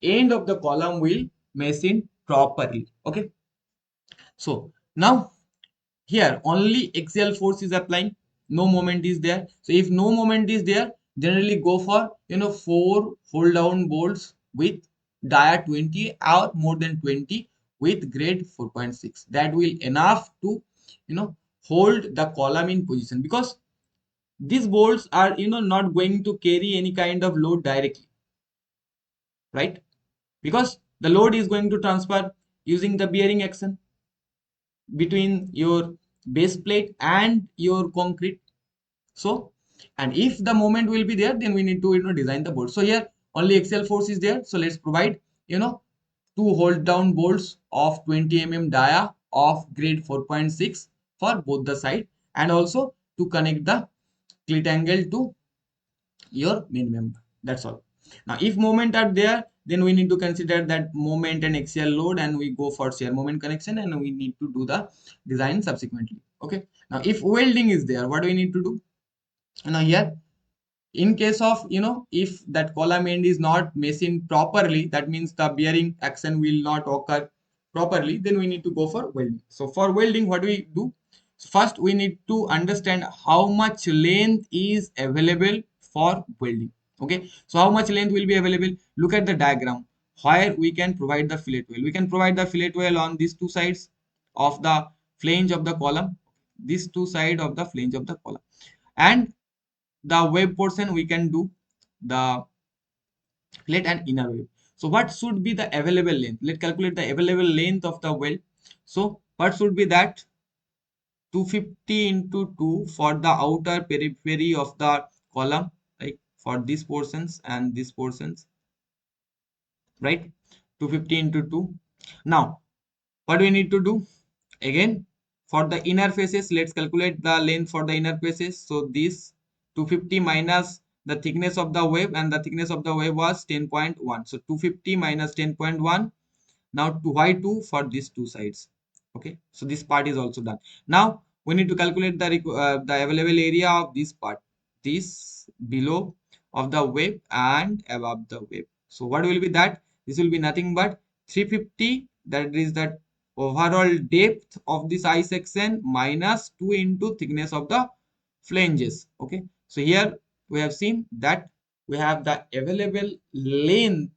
end of the column will machine properly. Okay. So now here only axial force is applying, no moment is there. So if no moment is there, generally go for 4 hold down bolts with dia 20 or more than 20 with grade 4.6. That will enough to hold the column in position, because these bolts are not going to carry any kind of load directly, right? Because the load is going to transfer using the bearing action between your base plate and your concrete. So, and if the moment will be there, then we need to design the bolt. So here only axial force is there. So let's provide two hold down bolts of 20 dia of grade 4.6 for both the side, and also to connect the clit angle to your main member. That's all. Now if moment are there, then we need to consider that moment and axial load, and we go for shear moment connection, and we need to do the design subsequently. Okay. Now if welding is there, what do we need to do? Now here, in case of if that column end is not machined properly, that means the bearing action will not occur properly, then we need to go for welding. So for welding, what do we do? So first we need to understand how much length is available for welding. Okay, so how much length will be available? Look at the diagram where we can provide the fillet weld. We can provide the fillet weld on these two sides of the flange of the column, these two sides of the flange of the column, and the web portion we can do the plate and inner web. So what should be the available length? Let's calculate the available length of the weld. So what should be that? 250 into 2 for the outer periphery of the column, like for these portions and these portions, right? 250 into 2. Now what we need to do? Again, for the inner faces, let's calculate the length for the inner faces. So this 250 minus the thickness of the web, and the thickness of the web was 10.1. So 250 minus 10.1. Now to y2 for these two sides. Okay, so this part is also done. Now we need to calculate the available area of this part, this below of the web and above the web. So what will be that? This will be nothing but 350, that is that overall depth of this I section, minus 2 into thickness of the flanges. Okay, so here we have seen that we have the available length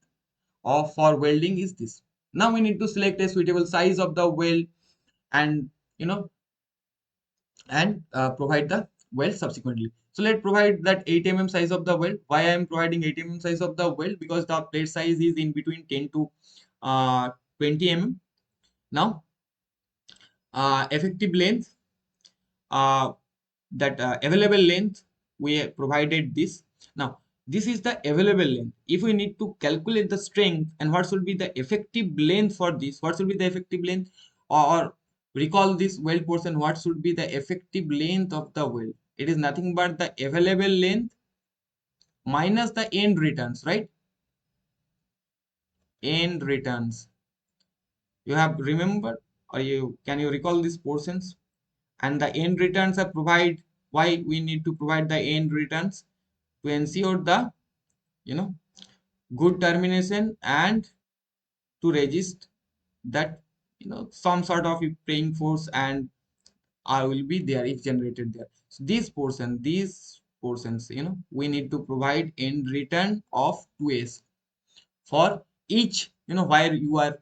of for welding is this. Now we need to select a suitable size of the weld, and provide the weld subsequently. So let's provide that 8 size of the weld. Why I am providing 8 size of the weld? Because the plate size is in between 10 to 20 Now effective length, uh, that available length, we provided this. Now this is the available length. If we need to calculate the strength and what should be the effective length for this, what should be the effective length, or recall this weld portion, what should be the effective length of the weld? It is nothing but the available length minus the end returns, right? End returns, you have remembered, or can you recall these portions? And the end returns are provide. Why we need to provide the end returns? To ensure the good termination, and to resist that some sort of praying force and I will be there if generated there. So these portions, we need to provide end return of 2s for each, where you are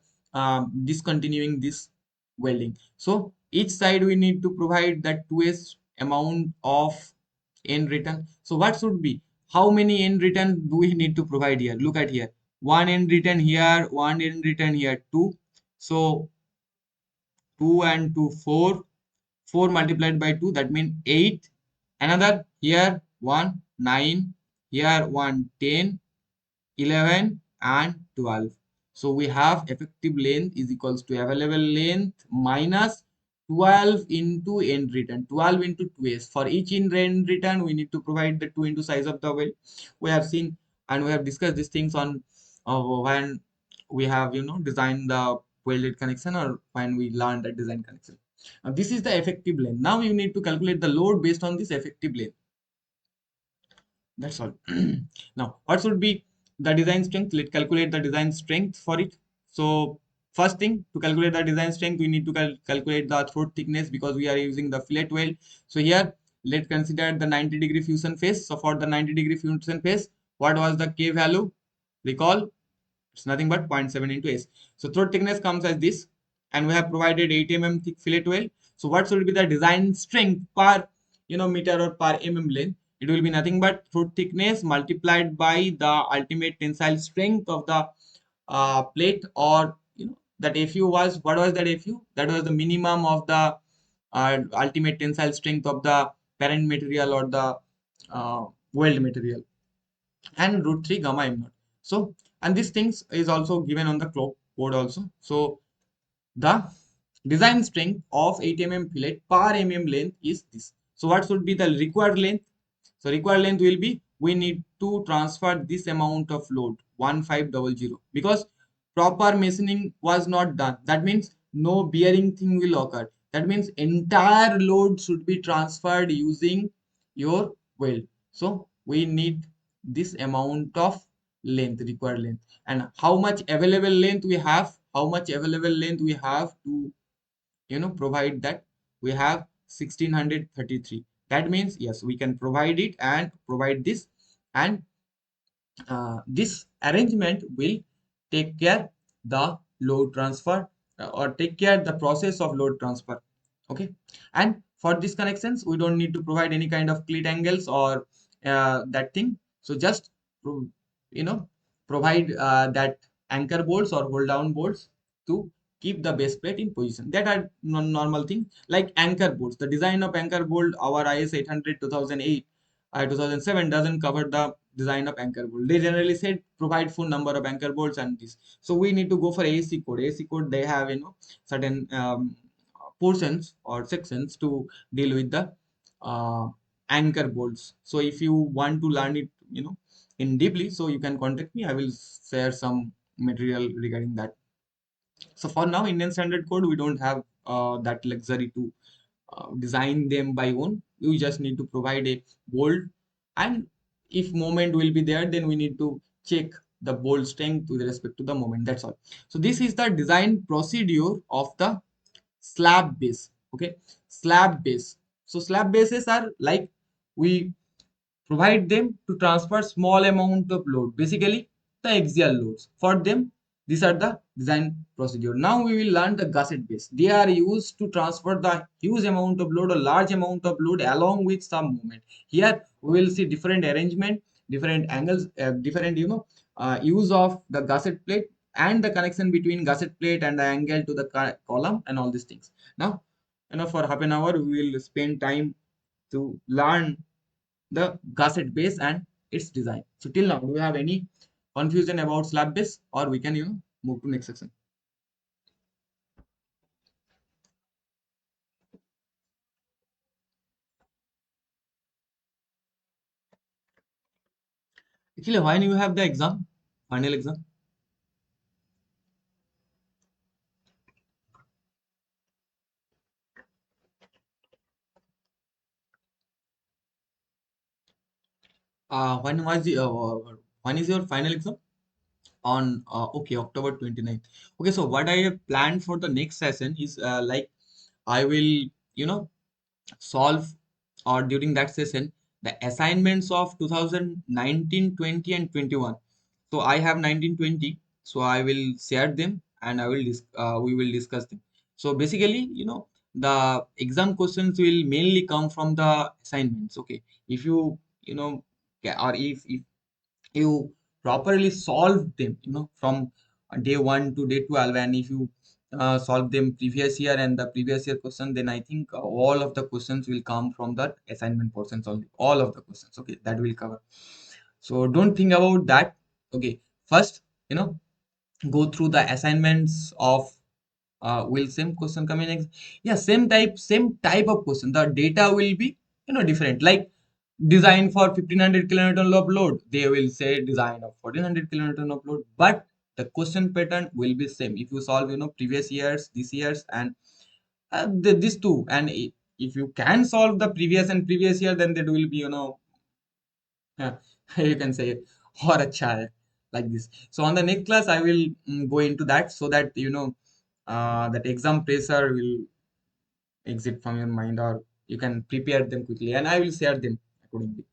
discontinuing this welding. So each side we need to provide that 2s amount of end return. So what should be, how many end return do we need to provide here? Look at here, one end return here, one end return here, two. So 2 and 2 4, 4 multiplied by 2, that means 8. Another here 1 9, here 1 10, 11 and 12. So we have effective length is equals to available length minus 12 into end return, 12 into 2s. For each in end return we need to provide the 2 into size of the well. We have seen and we have discussed these things on when we have designed the welded connection or when we learn the design connection. Now this is the effective length. Now you need to calculate the load based on this effective length. That's all. Now, what should be the design strength? Let's calculate the design strength for it. So, first thing to calculate the design strength, we need to calculate the throat thickness because we are using the fillet weld. So here, let's consider the 90-degree fusion phase. So for the 90-degree fusion phase, what was the K value? Recall, it's nothing but 0.7 into S. So throat thickness comes as this, and we have provided 8 mm thick fillet weld. So what should be the design strength per meter or per length? It will be nothing but throat thickness multiplied by the ultimate tensile strength of the plate, or that Fu was, what was that Fu? That was the minimum of the ultimate tensile strength of the parent material or the weld material, and root 3 gamma m naught. So, and these things is also given on the clock board also. So the design strength of 8 mm fillet per length is this. So what should be the required length? So required length will be, we need to transfer this amount of load 1500 because proper machining was not done. That means no bearing thing will occur. That means entire load should be transferred using your weld. So we need this amount of length, required length, and how much available length we have, to provide that. We have 1633. That means yes, we can provide it and provide this, and this arrangement will take care the load transfer, or take care the process of load transfer. Okay, and for these connections we don't need to provide any kind of cleat angles or that thing. So just you know provide that anchor bolts or hold down bolts to keep the base plate in position. That are normal thing like anchor bolts. The design of anchor bolt, our IS 800 2008 2007 doesn't cover the design of anchor bolt. They generally said provide full number of anchor bolts and this. So we need to go for AC code. AC code, they have certain portions or sections to deal with the uh, anchor bolts. So if you want to learn it, in deeply, so you can contact me. I will share some material regarding that. So for now, Indian Standard Code, we don't have that luxury to design them by own. You just need to provide a bolt, and if moment will be there, then we need to check the bolt strength with respect to the moment. That's all. So this is the design procedure of the slab base. Okay, slab base. So slab bases are like, we provide them to transfer small amount of load, basically the axial loads. For them, these are the design procedure. Now we will learn the gusset base. They are used to transfer the huge amount of load or large amount of load along with some movement. Here we will see different arrangement, different angles, different use of the gusset plate and the connection between gusset plate and the angle to the column and all these things. Now, for half an hour we will spend time to learn the gusset base and its design. So till now, do you have any confusion about slab base, or we can move to next section? Actually, when you have the exam, final exam, when was the when is your final exam? On okay, October 29th. Okay, so what I have planned for the next session is like, I will solve, or during that session, the assignments of 2019, 20 and 21. So I have 1920, so I will share them and we will discuss them. So basically, the exam questions will mainly come from the assignments. Okay, if you or if you properly solve them, from day 1 to day 12, and if you solve them previous year and the previous year question, then I think all of the questions will come from the assignment portions only. All of the questions, okay, that will cover. So don't think about that. Okay, first, you know, go through the assignments of will same question come in next? Yeah, same type of question. The data will be, different. Like design for 1500 kilonewton of load, they will say design of 1400 kilonewton of load, but the question pattern will be same. If you solve, previous years, this years, and these two, and if you can solve the previous and previous year, then that will be, yeah, you can say or a child like this. So on the next class, I will go into that, so that that exam pressure will exit from your mind, or you can prepare them quickly, and I will share them accordingly.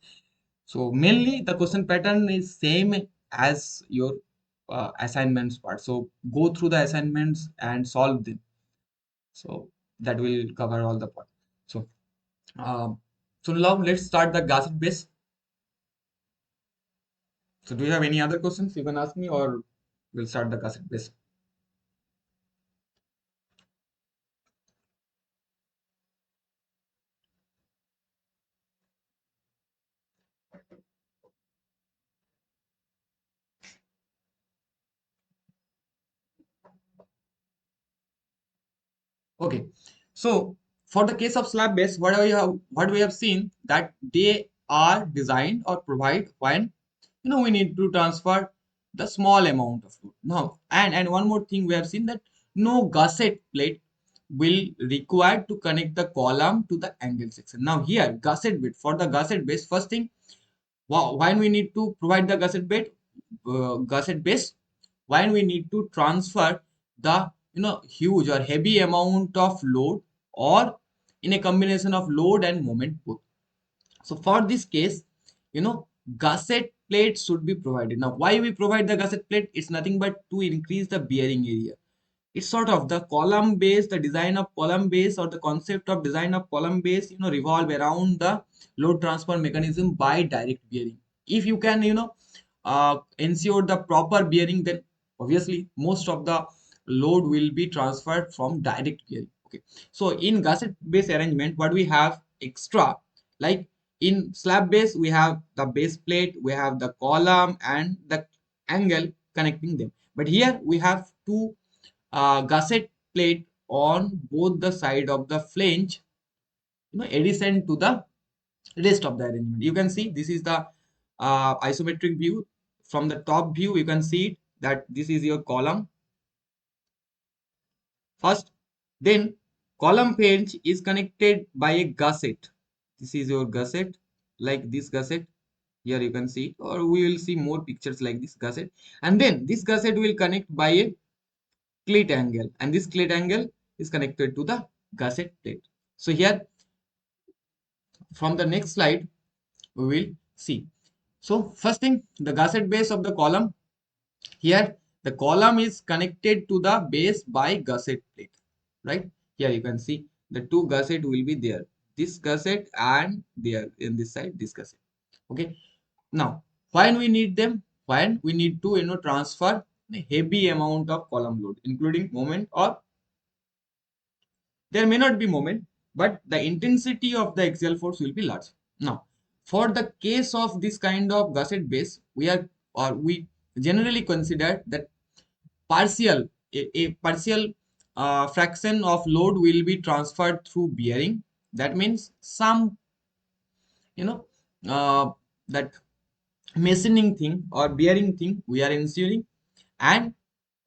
So mainly the question pattern is same as your assignments part. So go through the assignments and solve them. So that will cover all the part. So um, so now let's start the Gusset base. So do you have any other questions you can ask me, or we'll start the Gusset base? Okay. So for the case of slab base, what we have seen that they are designed or provide when we need to transfer the small amount of load. Now, and one more thing, we have seen that no gusset plate will required to connect the column to the angle section. Now here gusset bit, for the gusset base, first thing, why we need to provide the gusset base, when we need to transfer the huge or heavy amount of load, or in a combination of load and moment both. So for this case, gusset plate should be provided. Now why we provide the gusset plate? It's nothing but to increase the bearing area. It's sort of the column base, the design of column base, or the concept of design of column base, revolve around the load transfer mechanism by direct bearing. If you can, ensure the proper bearing, then obviously most of the load will be transferred from direct bearing. Okay. So in gusset base arrangement, what we have extra, like in slab base, we have the base plate, we have the column and the angle connecting them. But here we have two gusset plate on both the side of the flange, adjacent to the rest of the arrangement. You can see this is the isometric view. From the top view, you can see it, that this is your column first. Then column flange is connected by a gusset. This is your gusset, like this gusset. Here you can see, or we will see more pictures like this gusset. And then this gusset will connect by a clit angle, and this clit angle is connected to the gusset plate. So here, from the next slide, we will see. So first thing, the gusset base of the column. Here the column is connected to the base by gusset plate, right? Here you can see the two gusset will be there, this gusset and there in this side this gusset. Okay. Now when we need them, when we need to transfer a heavy amount of column load, including moment, or there may not be moment, but the intensity of the axial force will be large. Now, for the case of this kind of gusset base, we generally consider that a partial fraction of load will be transferred through bearing. That means some, you know, uh, that machining thing or bearing thing we are ensuring, and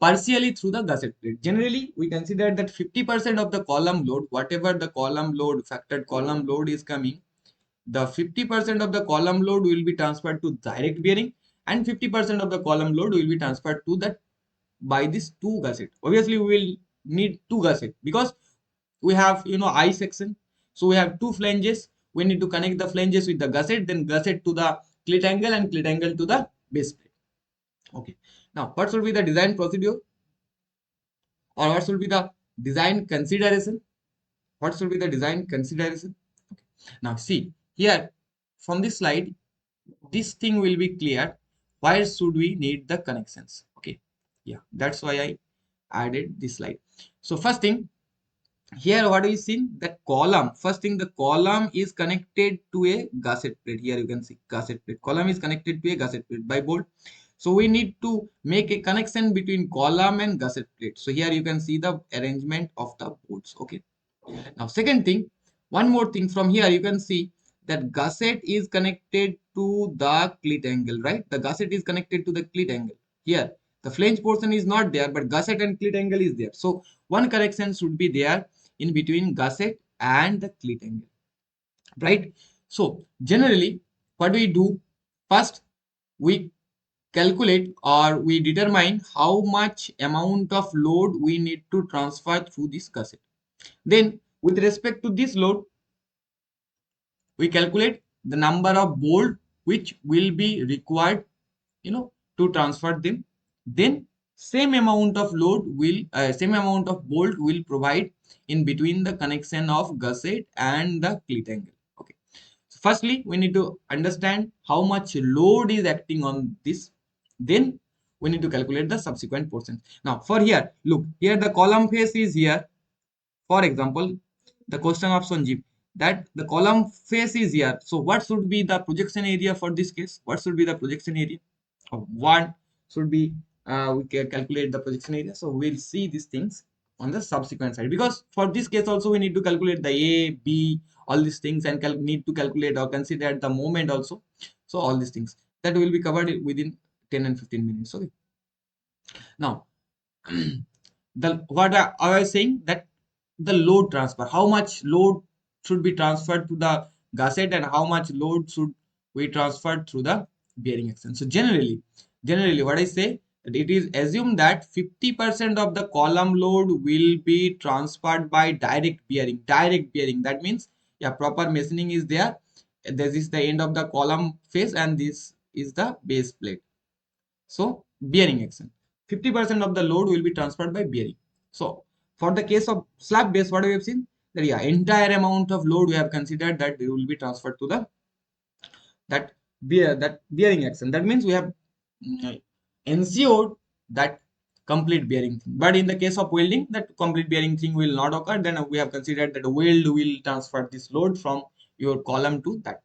partially through the gusset plate. Generally, we consider that 50% of the column load, whatever the column load, factored column load is coming, the 50% of the column load will be transferred to direct bearing, and 50% of the column load will be transferred to that by this two gusset. Obviously, we will need two gusset because we have I section. So we have two flanges. We need to connect the flanges with the gusset, then gusset to the clit angle, and clit angle to the base plate. Okay. Now, what should be the design procedure, or what should be the design consideration? What should be the design consideration? Okay. Now, see here from this slide, this thing will be clear. Why should we need the connections? Okay. Yeah, that's why added this slide. So first thing, here what we see, the column, first thing, the column is connected to a gusset plate. Here you can see gusset plate, column is connected to a gusset plate by bolt. So we need to make a connection between column and gusset plate. So here you can see the arrangement of the bolts. Okay, now second thing, one more thing, from here you can see that gusset is connected to the clit angle, right? The gusset is connected to the clit angle. Here the flange portion is not there, but gusset and clit angle is there. So one correction should be there in between gusset and the clit angle, right? So generally what we do, first we calculate or we determine how much amount of load we need to transfer through this gusset. Then with respect to this load, we calculate the number of bolt which will be required, to transfer them. Then same amount of load will same amount of bolt will provide in between the connection of gusset and the clit angle. Okay, so firstly we need to understand how much load is acting on this. Then we need to calculate the subsequent portions. Now for here, look here, the column face is here. For example, the question of Sanjeev, that the column face is here. So what should be the projection area for this case? What should be the projection area? One should be, we can calculate the projection area. So we'll see these things on the subsequent side, because for this case also we need to calculate the A, B, all these things, and need to calculate or consider the moment also. So all these things that will be covered within 10 and 15 minutes. Okay. Now, I was saying that the load transfer, how much load should be transferred to the gusset and how much load should we transfer through the bearing action. So generally what I say, that it is assumed that 50% of the column load will be transferred by direct bearing. That means, yeah, proper machining is there. This is the end of the column face and this is the base plate. So bearing action, 50% of the load will be transferred by bearing. So for the case of slab base, what we have seen, that yeah, entire amount of load we have considered that it will be transferred to the that bearing action. That means we have ensured that complete bearing thing. But in the case of welding, that complete bearing thing will not occur. Then we have considered that weld will transfer this load from your column to that.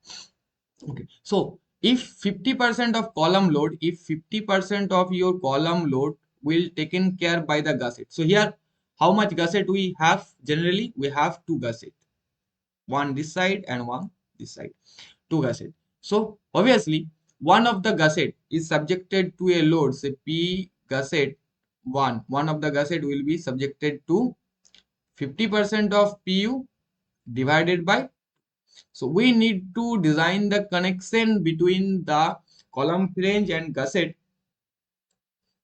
Okay, so if 50% of column load, if 50% of your column load will taken care by the gusset. So here, how much gusset we have? Generally, we have two gusset, one this side and one this side, two gusset. So obviously, one of the gusset is subjected to a load, say P gusset one of the gusset will be subjected to 50% of PU divided by. So we need to design the connection between the column flange and gusset,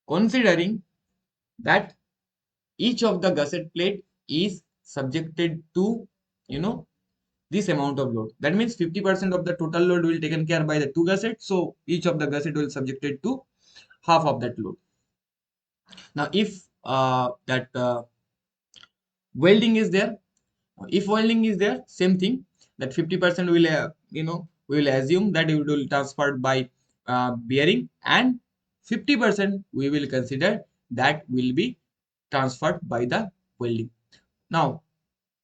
considering that each of the gusset plate is subjected to, this amount of load. That means 50% of the total load will taken care by the two gussets. So each of the gusset will subjected to half of that load. Now if that welding is there, if welding is there, same thing, that 50% will we will assume that it will transferred by bearing, and 50% we will consider that will be transferred by the welding. Now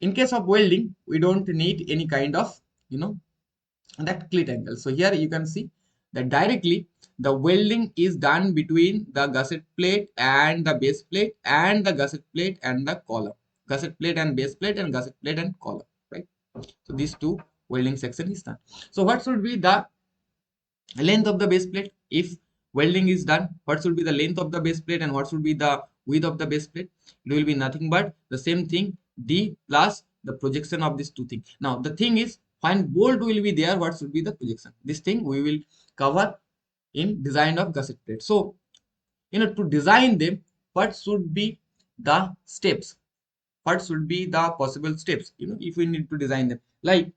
in case of welding, we don't need any kind of that clit angle. So here you can see that directly the welding is done between the gusset plate and the base plate and the gusset plate and the column, gusset plate and base plate and gusset plate and column, right? So these two welding section is done. So what should be the length of the base plate? If welding is done, what should be the length of the base plate and what should be the width of the base plate? It will be nothing but the same thing, D plus the projection of these two things. Now the thing is, when bolt will be there, what should be the projection? This thing we will cover in design of gusset plate. So to design them, what should be the steps? What should be the possible steps? If we need to design them, like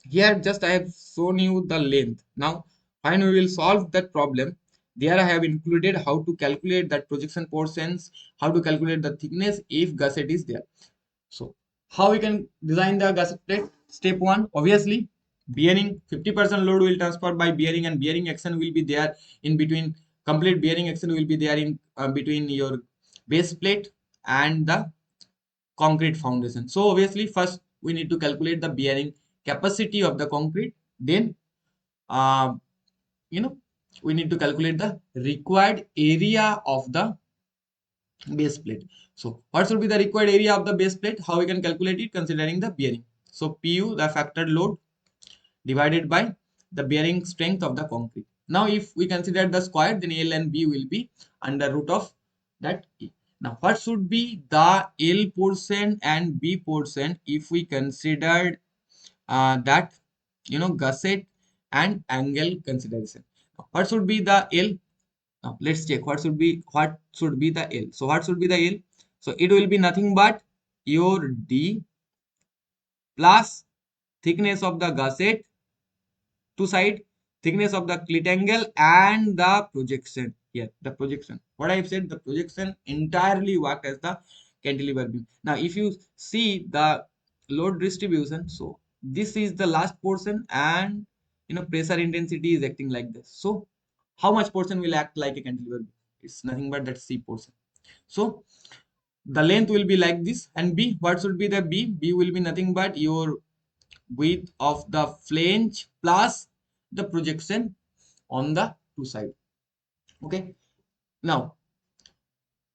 here just I have shown you the length. Now when we will solve that problem, there I have included how to calculate that projection portions, how to calculate the thickness if gusset is there. So how we can design the gusset plate? Step 1, obviously bearing, 50% load will transfer by bearing and bearing action will be there in between, complete bearing action will be there in between your base plate and the concrete foundation. So obviously first we need to calculate the bearing capacity of the concrete, then uh, you know we need to calculate the required area of the base plate. So what should be the required area of the base plate? How we can calculate it? Considering the bearing. So pu, the factored load, divided by the bearing strength of the concrete. Now if we consider the square, then L and B will be under root of that E. Now what should be the L portion and B portion if we considered that gusset and angle consideration? Now, what should be the L? Now let's check what should be the L. So what should be the L? So it will be nothing but your D plus thickness of the gusset, two side, thickness of the clit angle, and the projection. Here the projection, what I've said, the projection entirely worked as the cantilever beam. Now if you see the load distribution, so this is the last portion, and pressure intensity is acting like this. So how much portion will act like a cantilever beam? It's nothing but that C portion. So the length will be like this, and B, what should be the B? B will be nothing but your width of the flange plus the projection on the two side. Okay, now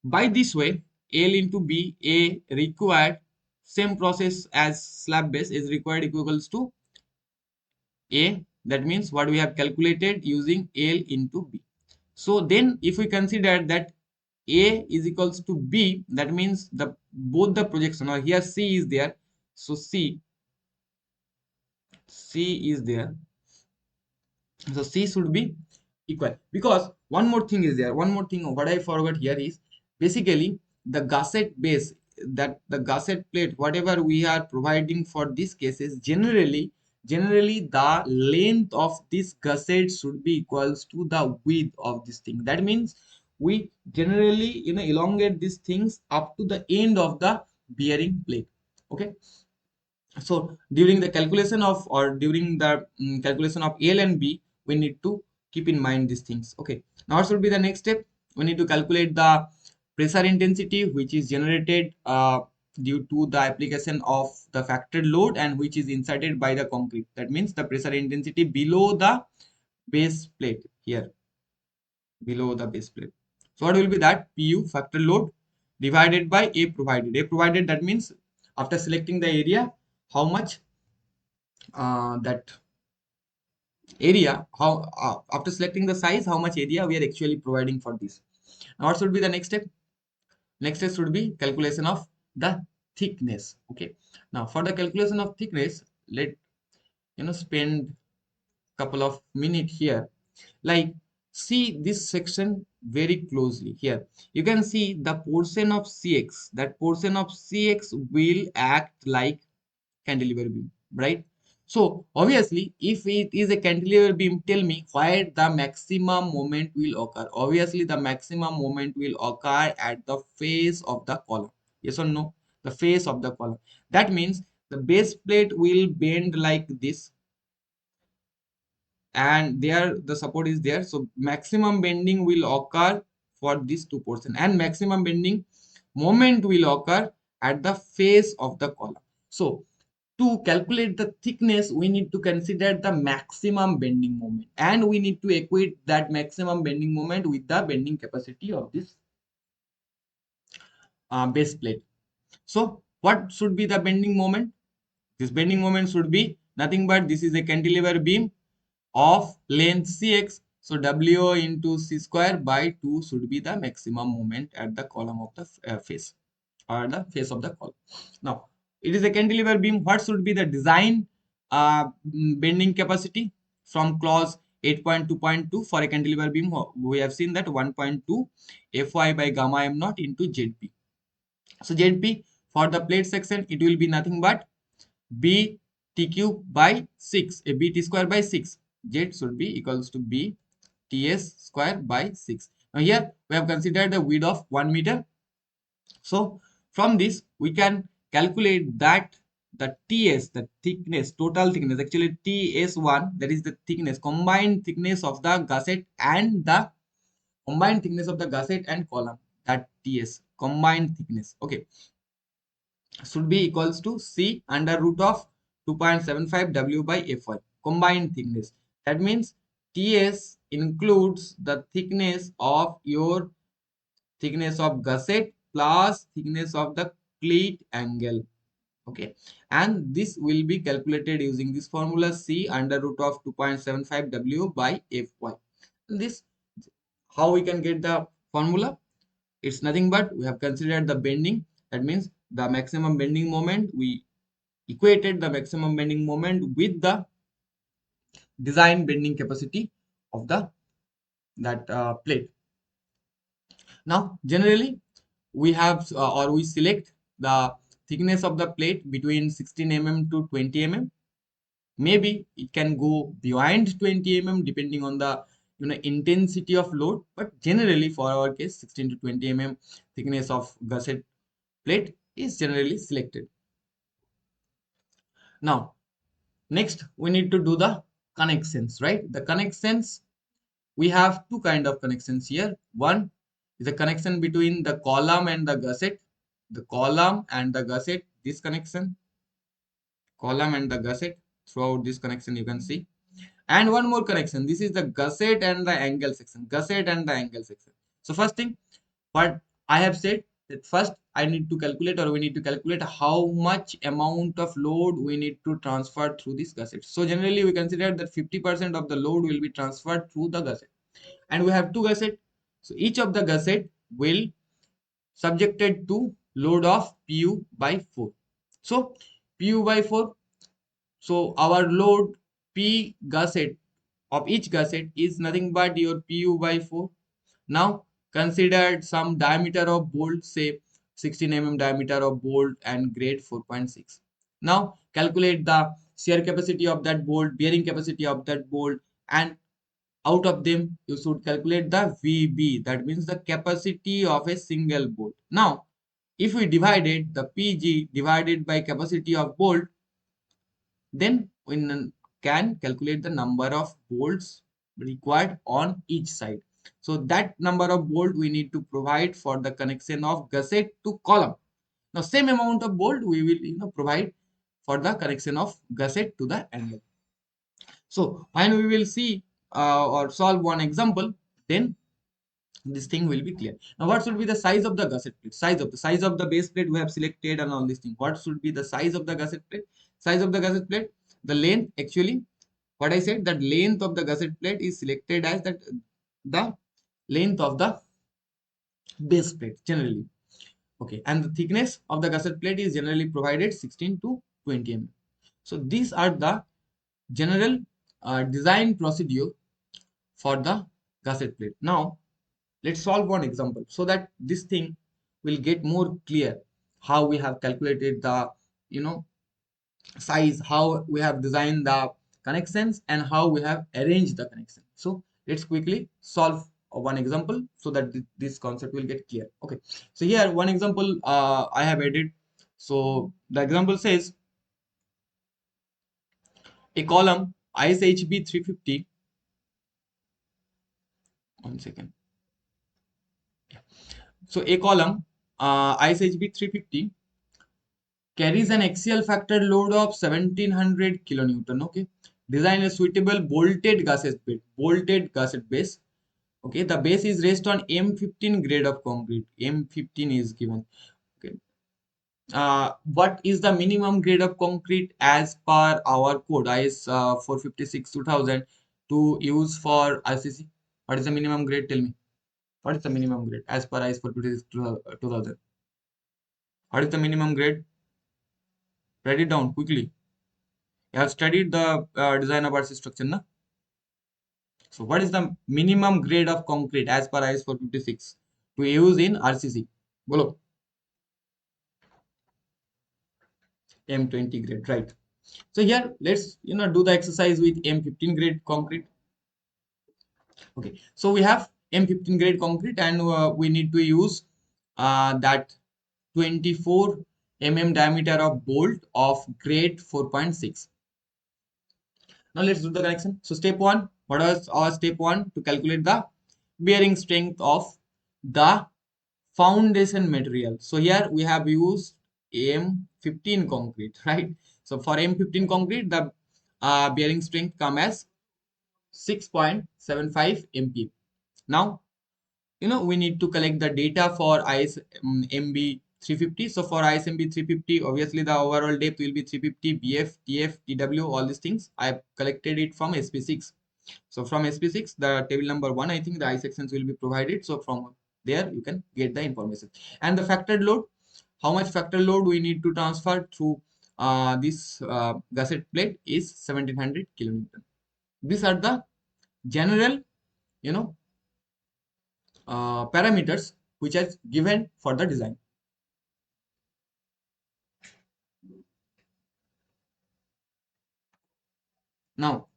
by this way, L into B, A required, same process as slab base is required, equals to A. That means what we have calculated using L into B. So then if we consider that A is equals to B, that means the both the projection, or here C is there, so C is there, so C should be equal, because one more thing is there, one more thing what I forgot here is basically the gusset base, that the gusset plate whatever we are providing for this cases, generally the length of this gusset should be equals to the width of this thing. That means we generally elongate these things up to the end of the bearing plate. Okay, so during the calculation of, or during the calculation of L and B, we need to keep in mind these things. Okay, now what should be the next step? We need to calculate the pressure intensity which is generated due to the application of the factored load and which is inserted by the concrete. That means the pressure intensity below the base plate, here below the base plate. So what will be that? Pu, factored load, divided by A provided. A provided, that means after selecting the area, how much that area, how after selecting the size, how much area we are actually providing for this. Now what should be the next step? Next step should be calculation of the thickness. Okay, now for the calculation of thickness, let spend couple of minutes here. Like, see this section very closely. Here you can see the portion of CX, that portion of CX will act like cantilever beam, right? So obviously if it is a cantilever beam, tell me where the maximum moment will occur. Obviously the maximum moment will occur at the face of the column. Yes or no? The face of the column. That means the base plate will bend like this, and there the support is there, so maximum bending will occur for these two portion, and maximum bending moment will occur at the face of the column. So to calculate the thickness, we need to consider the maximum bending moment, and we need to equate that maximum bending moment with the bending capacity of this base plate. So what should be the bending moment? This bending moment should be nothing but, this is a cantilever beam of length Cx, so W into C square by 2 should be the maximum moment at the column of the face, or the face of the column. Now it is a cantilever beam. What should be the design bending capacity? From clause 8.2.2, for a cantilever beam we have seen that 1.2 Fy by gamma m naught into Zp. So Zp for the plate section, it will be nothing but B T cube by 6, a B T square by 6. Z should be equals to B TS square by 6. Now here we have considered the width of 1 meter. So from this we can calculate that the TS, the thickness, total thickness, actually TS1, that is the thickness, combined thickness of the gusset and the combined thickness of the gusset and column. that TS combined thickness, okay, should be equals to C under root of 2.75 W by Fy combined thickness. That means TS includes the thickness of your thickness of gusset plus thickness of the cleat angle, okay, and this will be calculated using this formula C under root of 2.75 W by Fy. This, how we can get the formula? It's nothing but we have considered the bending. That means the maximum bending moment, we equated the maximum bending moment with the design bending capacity of the that plate. Now generally we have or we select the thickness of the plate between 16 mm to 20 mm. Maybe it can go beyond 20 mm depending on the intensity of load, but generally for our case 16 to 20 mm thickness of gusset plate is generally selected. Now next we need to do the connections, right? The connections, we have two kind of connections here. One is a connection between the column and the gusset, the column and the gusset, this connection, column and the gusset. Throughout this connection you can see, and one more connection, this is the gusset and the angle section, gusset and the angle section. So first thing, what I have said, that first I need to calculate, or we need to calculate how much amount of load we need to transfer through this gusset. So generally we consider that 50% of the load will be transferred through the gusset, and we have two gusset. So each of the gusset will subjected to load of pu by 4. So pu by 4, so our load P gusset of each gusset is nothing but your PU by 4. Now consider some diameter of bolt, say 16 mm diameter of bolt and grade 4.6. Now calculate the shear capacity of that bolt, bearing capacity of that bolt, and out of them you should calculate the VB, that means the capacity of a single bolt. Now if we divided the PG divided by capacity of bolt, then we can calculate the number of bolts required on each side. So that number of bolt we need to provide for the connection of gusset to column. Now same amount of bolt we will provide for the connection of gusset to the angle. So when we will see or solve one example, then this thing will be clear. Now what should be the size of the gusset plate? Size of the base plate we have selected and all this thing. What should be the size of the gusset plate? Size of the gusset plate, the length, actually what I said, that length of the gusset plate is selected as that the length of the base plate generally, okay, and the thickness of the gusset plate is generally provided 16 to 20 mm. So these are the general design procedure for the gusset plate. Now let's solve one example so that this thing will get more clear, how we have calculated the size, how we have designed the connections, and how we have arranged the connection. So let's quickly solve one example so that this concept will get clear. Okay, so here one example I have added. So the example says a column ISHB 350, one second. So a column ISHB 350 carries an axial factor load of 1700 kilonewton. Okay, design a suitable bolted gusset base. Okay, the base is raised on M15 grade of concrete. M15 is given. Okay, what is the minimum grade of concrete as per our code IS 456 2000 to use for RCC? What is the minimum grade? Tell me. What is the minimum grade as per IS 456 2000? What is the minimum grade? Write it down quickly. You have studied the design of RC structure, na? So what is the minimum grade of concrete as per IS 456 to use in RCC? Bolo. M20 grade, right? So here let's do the exercise with M15 grade concrete. Okay, so we have M15 grade concrete, and we need to use that 24 mm diameter of bolt of grade 4.6. Now let's do the connection. So step one, what was our step one? To calculate the bearing strength of the foundation material. So here we have used M15 concrete, right? So for M15 concrete, the bearing strength come as 6.75 MPa. Now, we need to collect the data for ISMB 350. So for ISMB 350, obviously the overall depth will be 350 BF, TF, TW, all these things. I have collected it from SP6. So from SP6, the table number 1, I think the I sections will be provided. So from there, you can get the information. And the factored load, how much factor load we need to transfer through this gusset plate is 1700 kilonewton. These are the general, you know, parameters which are given for the design. Now,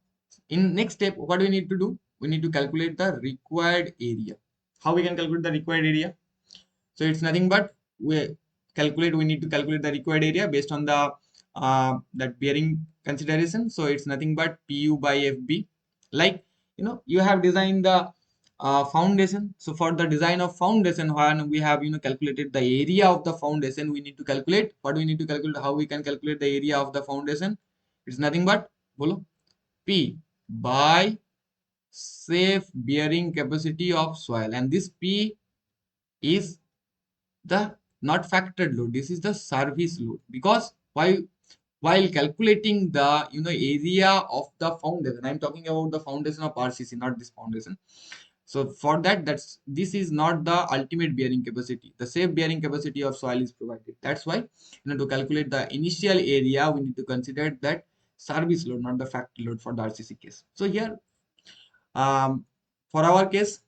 in next step, what we need to do? We need to calculate the required area. How we can calculate the required area? So it's nothing but we need to calculate the required area based on the that bearing consideration. So it's nothing but PU by FB. Like, you have designed the foundation. So for the design of foundation, when we have calculated the area of the foundation, we need to calculate what we need to calculate. How we can calculate the area of the foundation? It's nothing but bolo P by safe bearing capacity of soil, and this P is the not factored load. This is the service load, because why, while calculating the area of the foundation, I'm talking about the foundation of RCC, not this foundation. So for that, this is not the ultimate bearing capacity. The safe bearing capacity of soil is provided. That's why to calculate the initial area, we need to consider that service load, not the factory load for the RCC case. So here, for our case,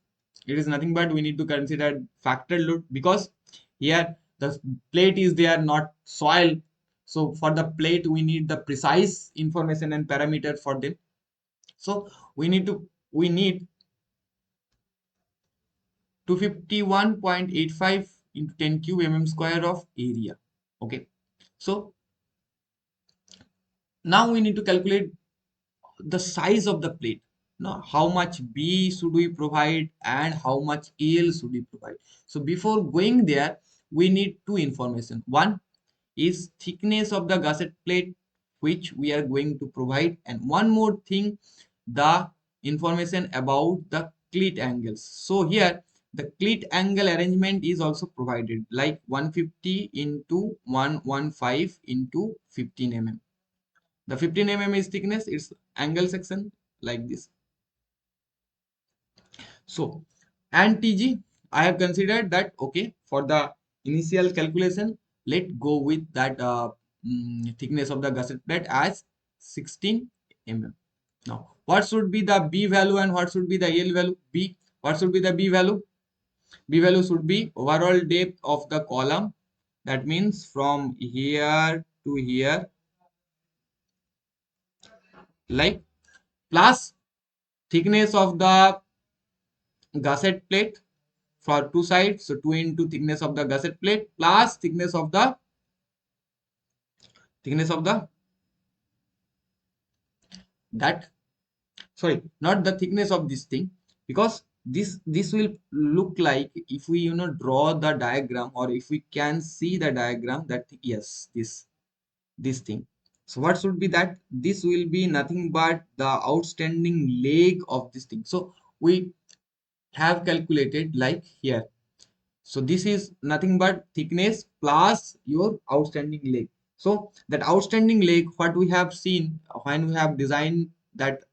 it is nothing but we need to consider factored load, because here the plate is there, not soil. So for the plate, we need the precise information and parameter for them. So we need 251.85 into 10 cube mm square of area. Okay. So now we need to calculate the size of the plate. Now, how much B should we provide and how much L should we provide? So before going there, we need two information. One is thickness of the gusset plate, which we are going to provide, and one more thing, the information about the cleat angles. So here the cleat angle arrangement is also provided, like 150 into 115 into 15 mm. The 15 mm is thickness, it's angle section like this. So, and TG, I have considered that, okay, for the initial calculation, let go with that thickness of the gusset plate as 16 mm. Now, what should be the B value and what should be the L value? B, what should be the B value? B value should be overall depth of the column. That means from here to here, like, plus thickness of the gusset plate for two sides. So 2 into thickness of the gusset plate plus thickness of the that sorry, not the thickness of this thing, because this will look like, if we draw the diagram, or if we can see the diagram, that yes, this thing. So what should be that? This will be nothing but the outstanding leg of this thing. So we have calculated like here. So this is nothing but thickness plus your outstanding leg. So that outstanding leg, what we have seen when we have designed that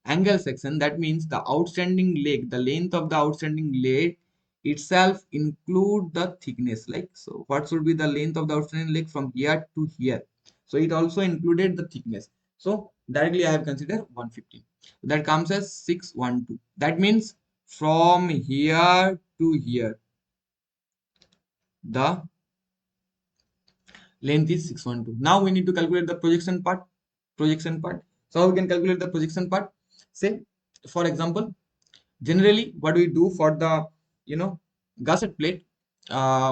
angle section, that means the outstanding leg, the length of the outstanding leg itself include the thickness. Like, so what should be the length of the outstanding leg from here to here? So it also included the thickness. So directly I have considered 115. That comes as 612. That means from here to here, the length is 612. Now we need to calculate the projection part. So how we can calculate the projection part? Say, for example, generally what we do for the gusset plate,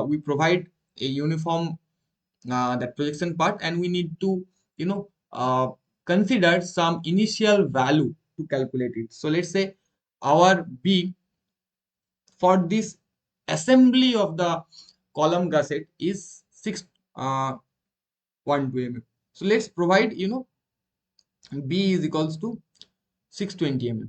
we provide a uniform that projection part, and we need to consider some initial value to calculate it. So let's say our B for this assembly of the column gusset is 612 mm. So let's provide, B is equals to 620 mm.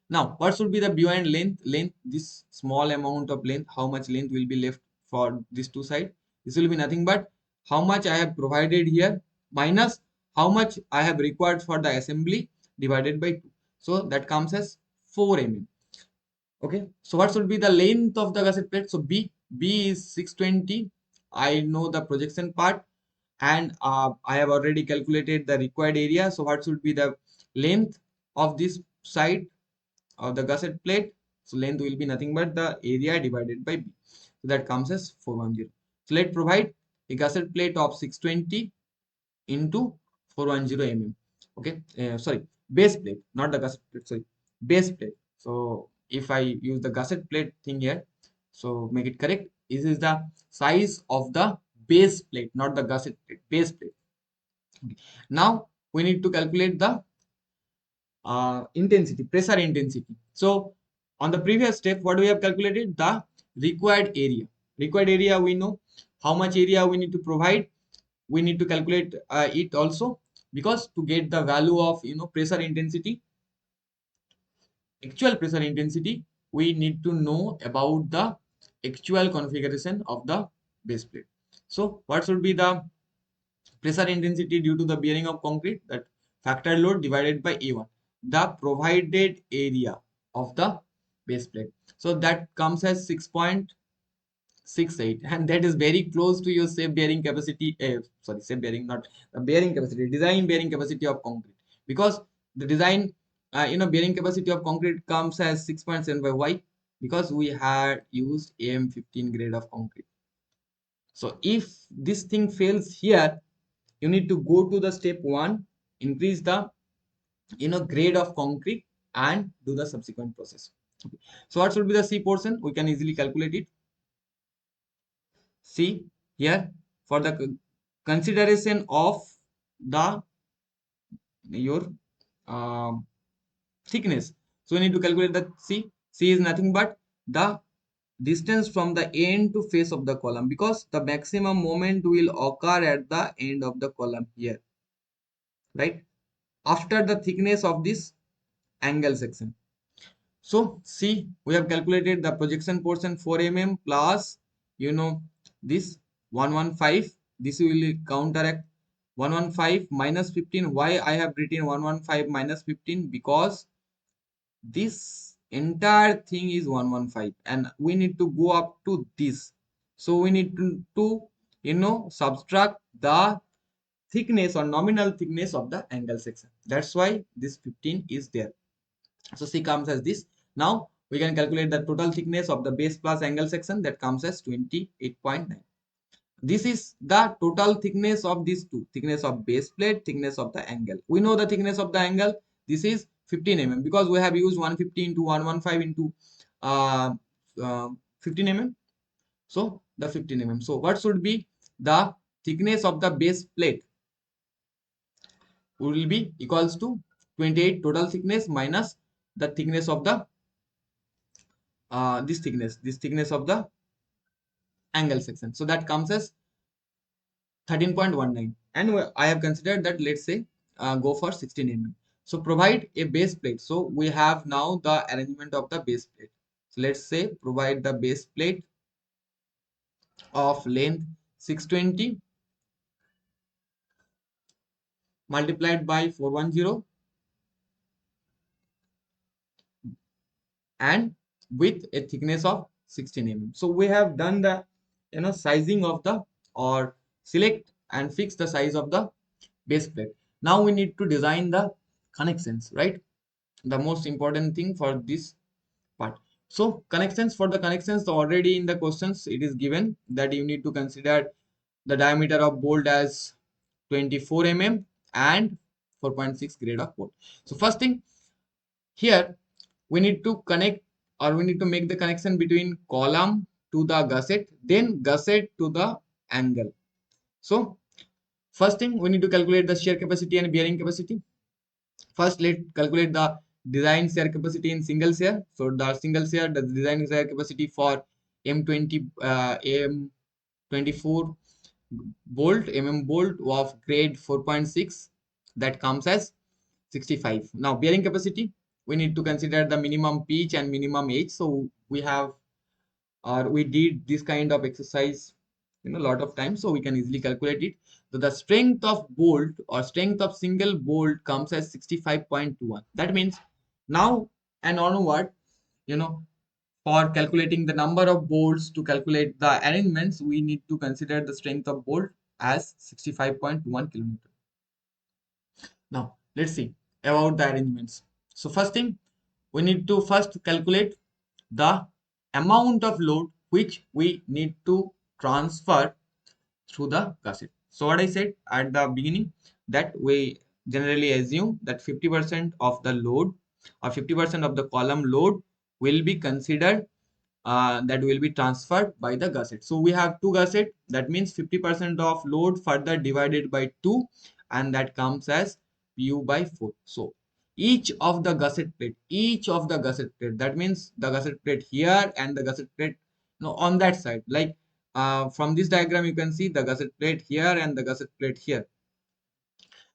Now, what should be the behind length? Length, this small amount of length, how much length will be left for these two sides? This will be nothing but how much I have provided here minus how much I have required for the assembly divided by 2. So that comes as 4 mm. Okay. So what should be the length of the gusset plate? So B is 620. I know the projection part, and I have already calculated the required area. So what should be the length of this side of the gusset plate? So length will be nothing but the area divided by B. So that comes as 410. So let's provide a gusset plate of 620 into 410 mm. Okay, sorry, base plate, not the gusset plate, sorry, base plate. So if I use the gusset plate thing here, so make it correct. This is the size of the base plate, not the gusset plate, base plate. Okay. Now we need to calculate the intensity, pressure intensity. So on the previous step, what we have calculated? The required area. Required area, we know how much area we need to provide. We need to calculate it also, because to get the value of pressure intensity, actual pressure intensity, we need to know about the actual configuration of the base plate. So what should be the pressure intensity due to the bearing of concrete? That factor load divided by A1, the provided area of the base plate. So that comes as 6.68, and that is very close to your safe bearing capacity, sorry, safe bearing, not bearing capacity, design bearing capacity of concrete, because the design bearing capacity of concrete comes as 6.75. Why? Because we had used AM15 grade of concrete. So if this thing fails here, you need to go to the step 1, increase the grade of concrete, and do the subsequent process. Okay. So what should be the C portion? We can easily calculate it. C here, for the consideration of the your um, thickness. So we need to calculate the C. C is nothing but the distance from the end to face of the column, because the maximum moment will occur at the end of the column here, right? After the thickness of this angle section. So see, we have calculated the projection portion 4 mm plus this 115. This will counteract 115 minus 15. Why I have written 115 minus 15? Because this entire thing is 115 and we need to go up to this. So we need to subtract the thickness or nominal thickness of the angle section. That's why this 15 is there. So C comes as this. Now we can calculate the total thickness of the base plus angle section. That comes as 28.9. This is the total thickness of these two, thickness of base plate, thickness of the angle. We know the thickness of the angle. This is 15 mm, because we have used 150 into 115 into 15 mm. So the 15 mm. So what should be the thickness of the base plate? Will be equals to 28 total thickness minus the thickness of the this thickness of the angle section. So that comes as 13.19, and I have considered that, let's say, go for 16 mm. So provide a base plate. So we have now the arrangement of the base plate. So let's say provide the base plate of length 620 multiplied by 410 and with a thickness of 16 mm. So we have done the sizing of the, or select and fix the size of the base plate. Now we need to design the connections, right? The most important thing for this part. So connections, for the connections, already in the questions it is given that you need to consider the diameter of bolt as 24 mm and 4.6 grade of bolt. So first thing here, we need to connect, or we need to make the connection between column to the gusset, then gusset to the angle. So first thing, we need to calculate the shear capacity and bearing capacity. First, let's calculate the design shear capacity in single shear. So the single shear, the design shear capacity for M20 M24 bolt bolt of grade 4.6, that comes as 65. Now bearing capacity, we need to consider the minimum pitch and minimum age. So we have, or we did this kind of exercise a lot of times, so we can easily calculate it. So the strength of bolt or strength of single bolt comes as 65.21. That means now and onward, you know for calculating the number of bolts, to calculate the arrangements, we need to consider the strength of bolt as 65.1 kilonewton. Now let's see about the arrangements. So first thing, we need to first calculate the amount of load which we need to transfer through the gusset. So what I said at the beginning, that we generally assume that 50% of the load or 50% of the column load will be considered, that will be transferred by the gusset. So we have two gusset, that means 50% of load further divided by 2, and that comes as pu by 4. So each of the gusset plate, that means the gusset plate here and the gusset plate on that side, like from this diagram you can see the gusset plate here and the gusset plate here.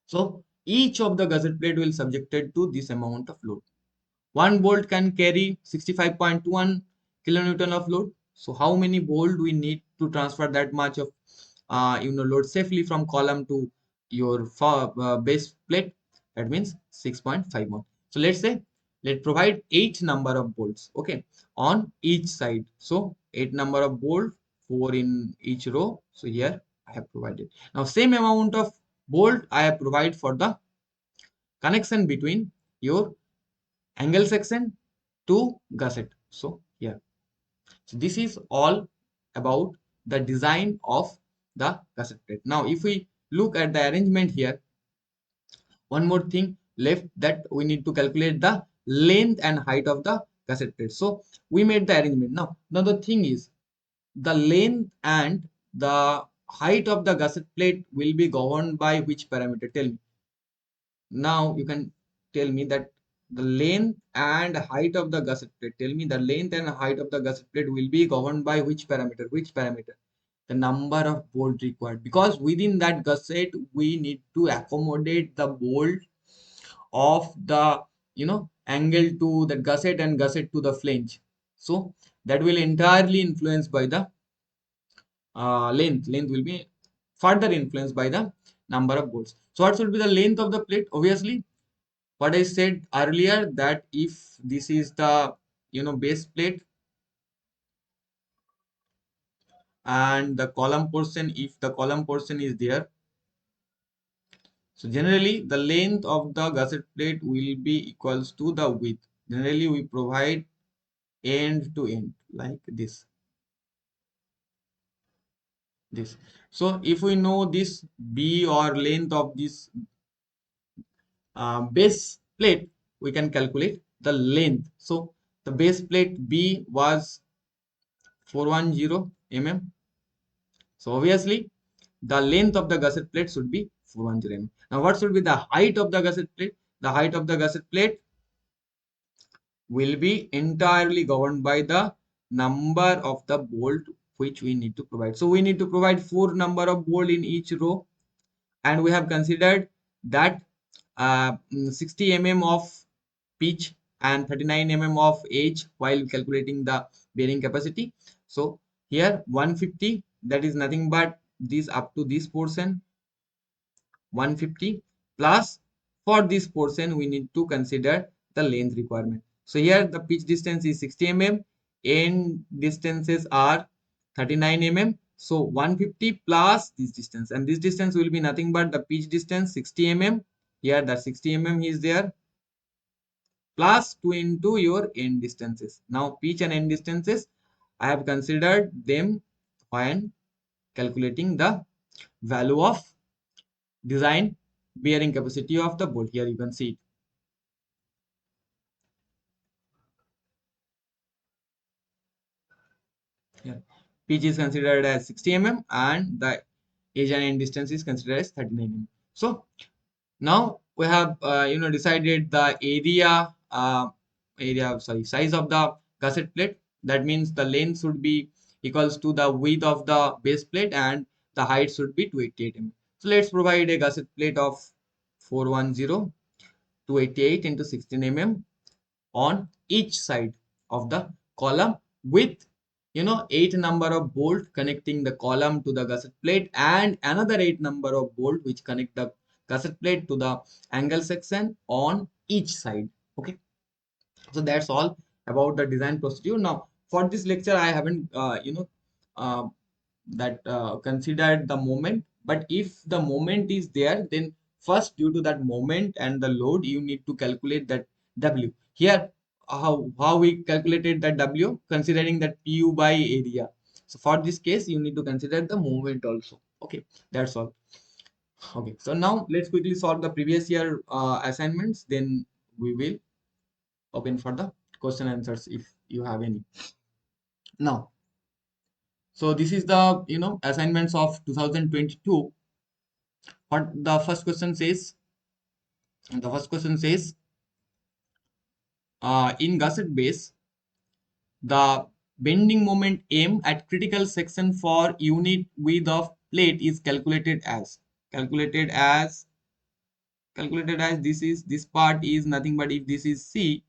So each of the gusset plate will subjected to this amount of load. One bolt can carry 65.1 kilonewton of load. So how many bolt we need to transfer that much of load safely from column to your base plate? That means 6.51. So let's say, let's provide 8 number of bolts, okay, on each side. So 8 number of bolt, 4 in each row. So here I have provided. Now same amount of bolt I have provided for the connection between your angle section to gusset. So here, so this is all about the design of the gusset plate. Now if we look at the arrangement here, one more thing left, that we need to calculate the length and height of the gusset plate. So we made the arrangement. Now the thing is, the length and the height of the gusset plate will be governed by which parameter? Tell me. Now you can tell me that the length and height of the gusset plate. Tell me, the length and height of the gusset plate will be governed by which parameter? Which parameter? The number of bolt required. Because within that gusset, we need to accommodate the bolt of the angle to the gusset and gusset to the flange. So that will entirely influenced by the length. Length will be further influenced by the number of bolts. So what should be the length of the plate? Obviously, what I said earlier, that if this is the base plate and the column portion, if the column portion is there, so generally the length of the gusset plate will be equals to the width. Generally we provide end to end like this. So if we know this b or length of this base plate, we can calculate the length. So the base plate b was 410 mm. So obviously the length of the gusset plate should be 410 mm. Now what should be the height of the gusset plate? The height of the gusset plate will be entirely governed by the number of the bolt which we need to provide. So we need to provide 4 number of bolt in each row, and we have considered that 60 mm of pitch and 39 mm of edge while calculating the bearing capacity. So here 150, that is nothing but this up to this portion, 150 plus, for this portion we need to consider the length requirement. So here the pitch distance is 60 mm, end distances are 39 mm. So 150 plus this distance, and this distance will be nothing but the pitch distance 60 mm. Here the 60 mm is there, plus 2 into your end distances. Now pitch and end distances, I have considered them when calculating the value of design bearing capacity of the bolt. Here you can see it. Here pitch is considered as 60 mm and the edge and end distance is considered as 39 mm. So now we have decided the size of the gusset plate. That means the length should be equals to the width of the base plate and the height should be 288 mm. So let's provide a gusset plate of 410 288 into 16 mm on each side of the column with 8 number of bolt connecting the column to the gusset plate and another 8 number of bolt which connect the gusset plate to the angle section on each side. Okay, so that's all about the design procedure. Now for this lecture I haven't uh, considered the moment, but if the moment is there, then first due to that moment and the load you need to calculate that W here. How we calculated that W, considering that PU by area. So for this case you need to consider the moment also. Okay, that's all. Okay, so now let's quickly solve the previous year assignments, then we will open for the question answers if you have any. Now, so this is the assignments of 2022. What the first question says? The first question says, in gusset base, the bending moment M at critical section for unit width of plate is calculated as this part is nothing but if this is C,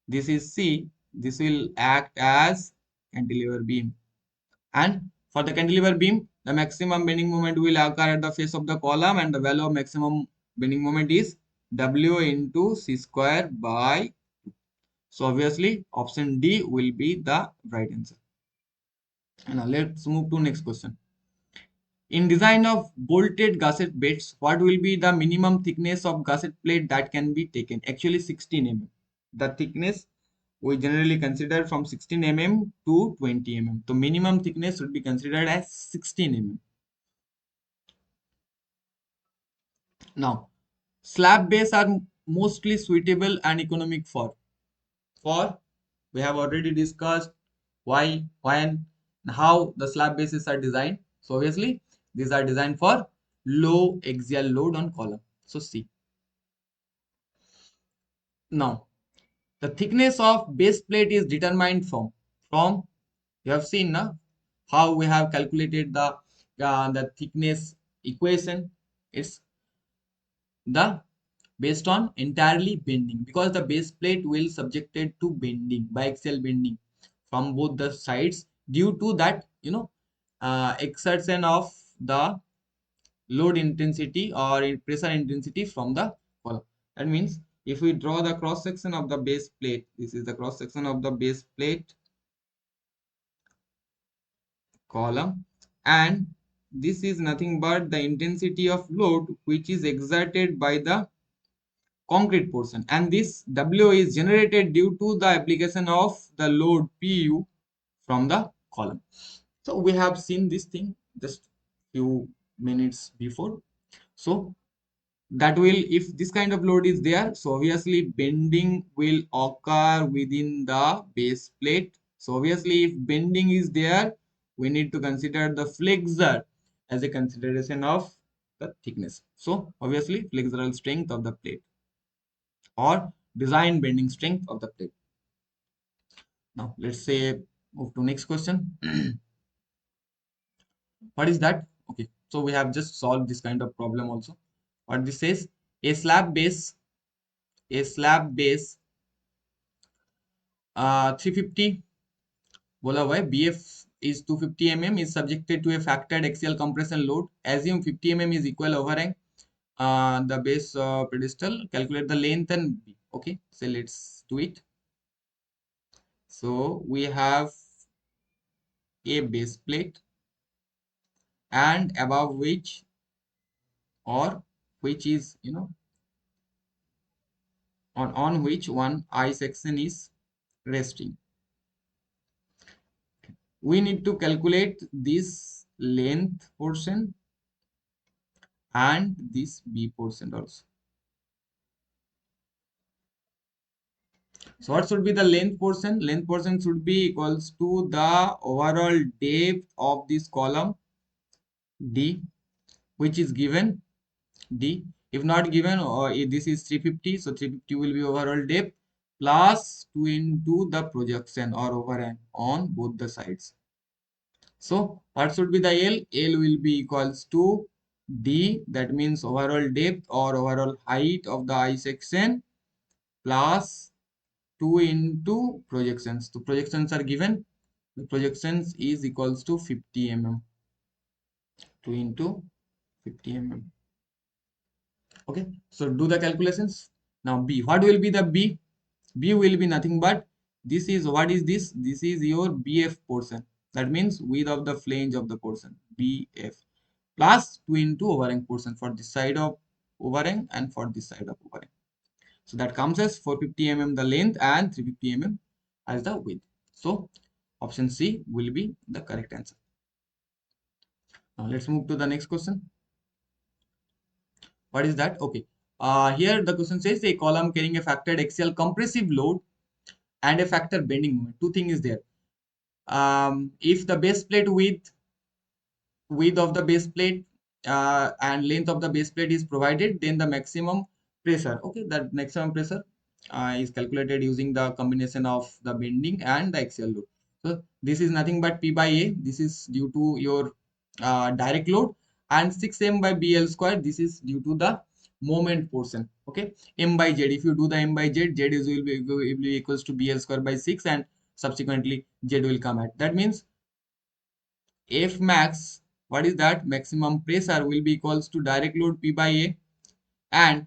this will act as cantilever beam. And for the cantilever beam, the maximum bending moment will occur at the face of the column and the value of maximum bending moment is W into C square by 2. So obviously option D will be the right answer. Now let's move to next question. In design of bolted gusset beds, what will be the minimum thickness of gusset plate that can be taken? Actually 16 mm. The thickness we generally consider from 16 mm to 20 mm. So minimum thickness should be considered as 16 mm. Now, slab base are mostly suitable and economic for we have already discussed why, and how the slab bases are designed. So obviously these are designed for low axial load on column. So see, now the thickness of base plate is determined from you have seen now how we have calculated the thickness equation. It's the based on entirely bending because the base plate will subjected to bending, biaxial bending from both the sides due to that exertion of the load intensity or pressure intensity from the column. That means if we draw the cross section of the base plate, this is the cross section of the base plate column, and this is nothing but the intensity of load which is exerted by the concrete portion, and this W is generated due to the application of the load PU from the column. So we have seen this thing just few minutes before. So that will, if this kind of load is there, so obviously bending will occur within the base plate. So obviously if bending is there, we need to consider the flexure as a consideration of the thickness. So obviously flexural strength of the plate or design bending strength of the plate. Now let's say move to next question. What is that? Okay, so we have just solved this kind of problem also. What this says, a slab base, a slab base 350 बोला हुआ है BF is 250 mm is subjected to a factored axial compression load. Assume 50 mm is equal overhang. The base pedestal. Calculate the length and B. Okay, so let's do it. So we have a base plate and above which or which is on which one I section is resting. We need to calculate this length portion and this B portion also. So what should be the length portion? Length portion should be equals to the overall depth of this column D, which is given D. If not given, or if this is 350, so 350 will be overall depth plus 2 into the projection or overhang on both the sides. So what should be the L? L will be equals to D, that means overall depth or overall height of the I section, plus 2 into projections. So projections are given. The projections is equals to 50 mm. 2 into 50 mm. Okay. So do the calculations. Now B. What will be the B? B will be nothing but this is what is this? This is your BF portion. That means width of the flange of the portion. BF plus 2 into overhang portion for this side of overhang and for this side of overhang. So that comes as 450 mm the length and 350 mm as the width. So option C will be the correct answer. Now let's move to the next question. What is that? Okay. Here the question says a column carrying a factored axial compressive load and a factor bending moment. Two things is there. If the base plate width of the base plate and length of the base plate is provided, then the maximum pressure, okay, that maximum pressure is calculated using the combination of the bending and the axial load. So this is nothing but P by A. This is due to your direct load, and 6M by BL square. This is due to the moment portion. Okay, M by Z. If you do the M by Z, Z is will be equals to BL square by 6, and subsequently Z will come at. That means F max, what is that? Maximum pressure will be equals to direct load P by A, and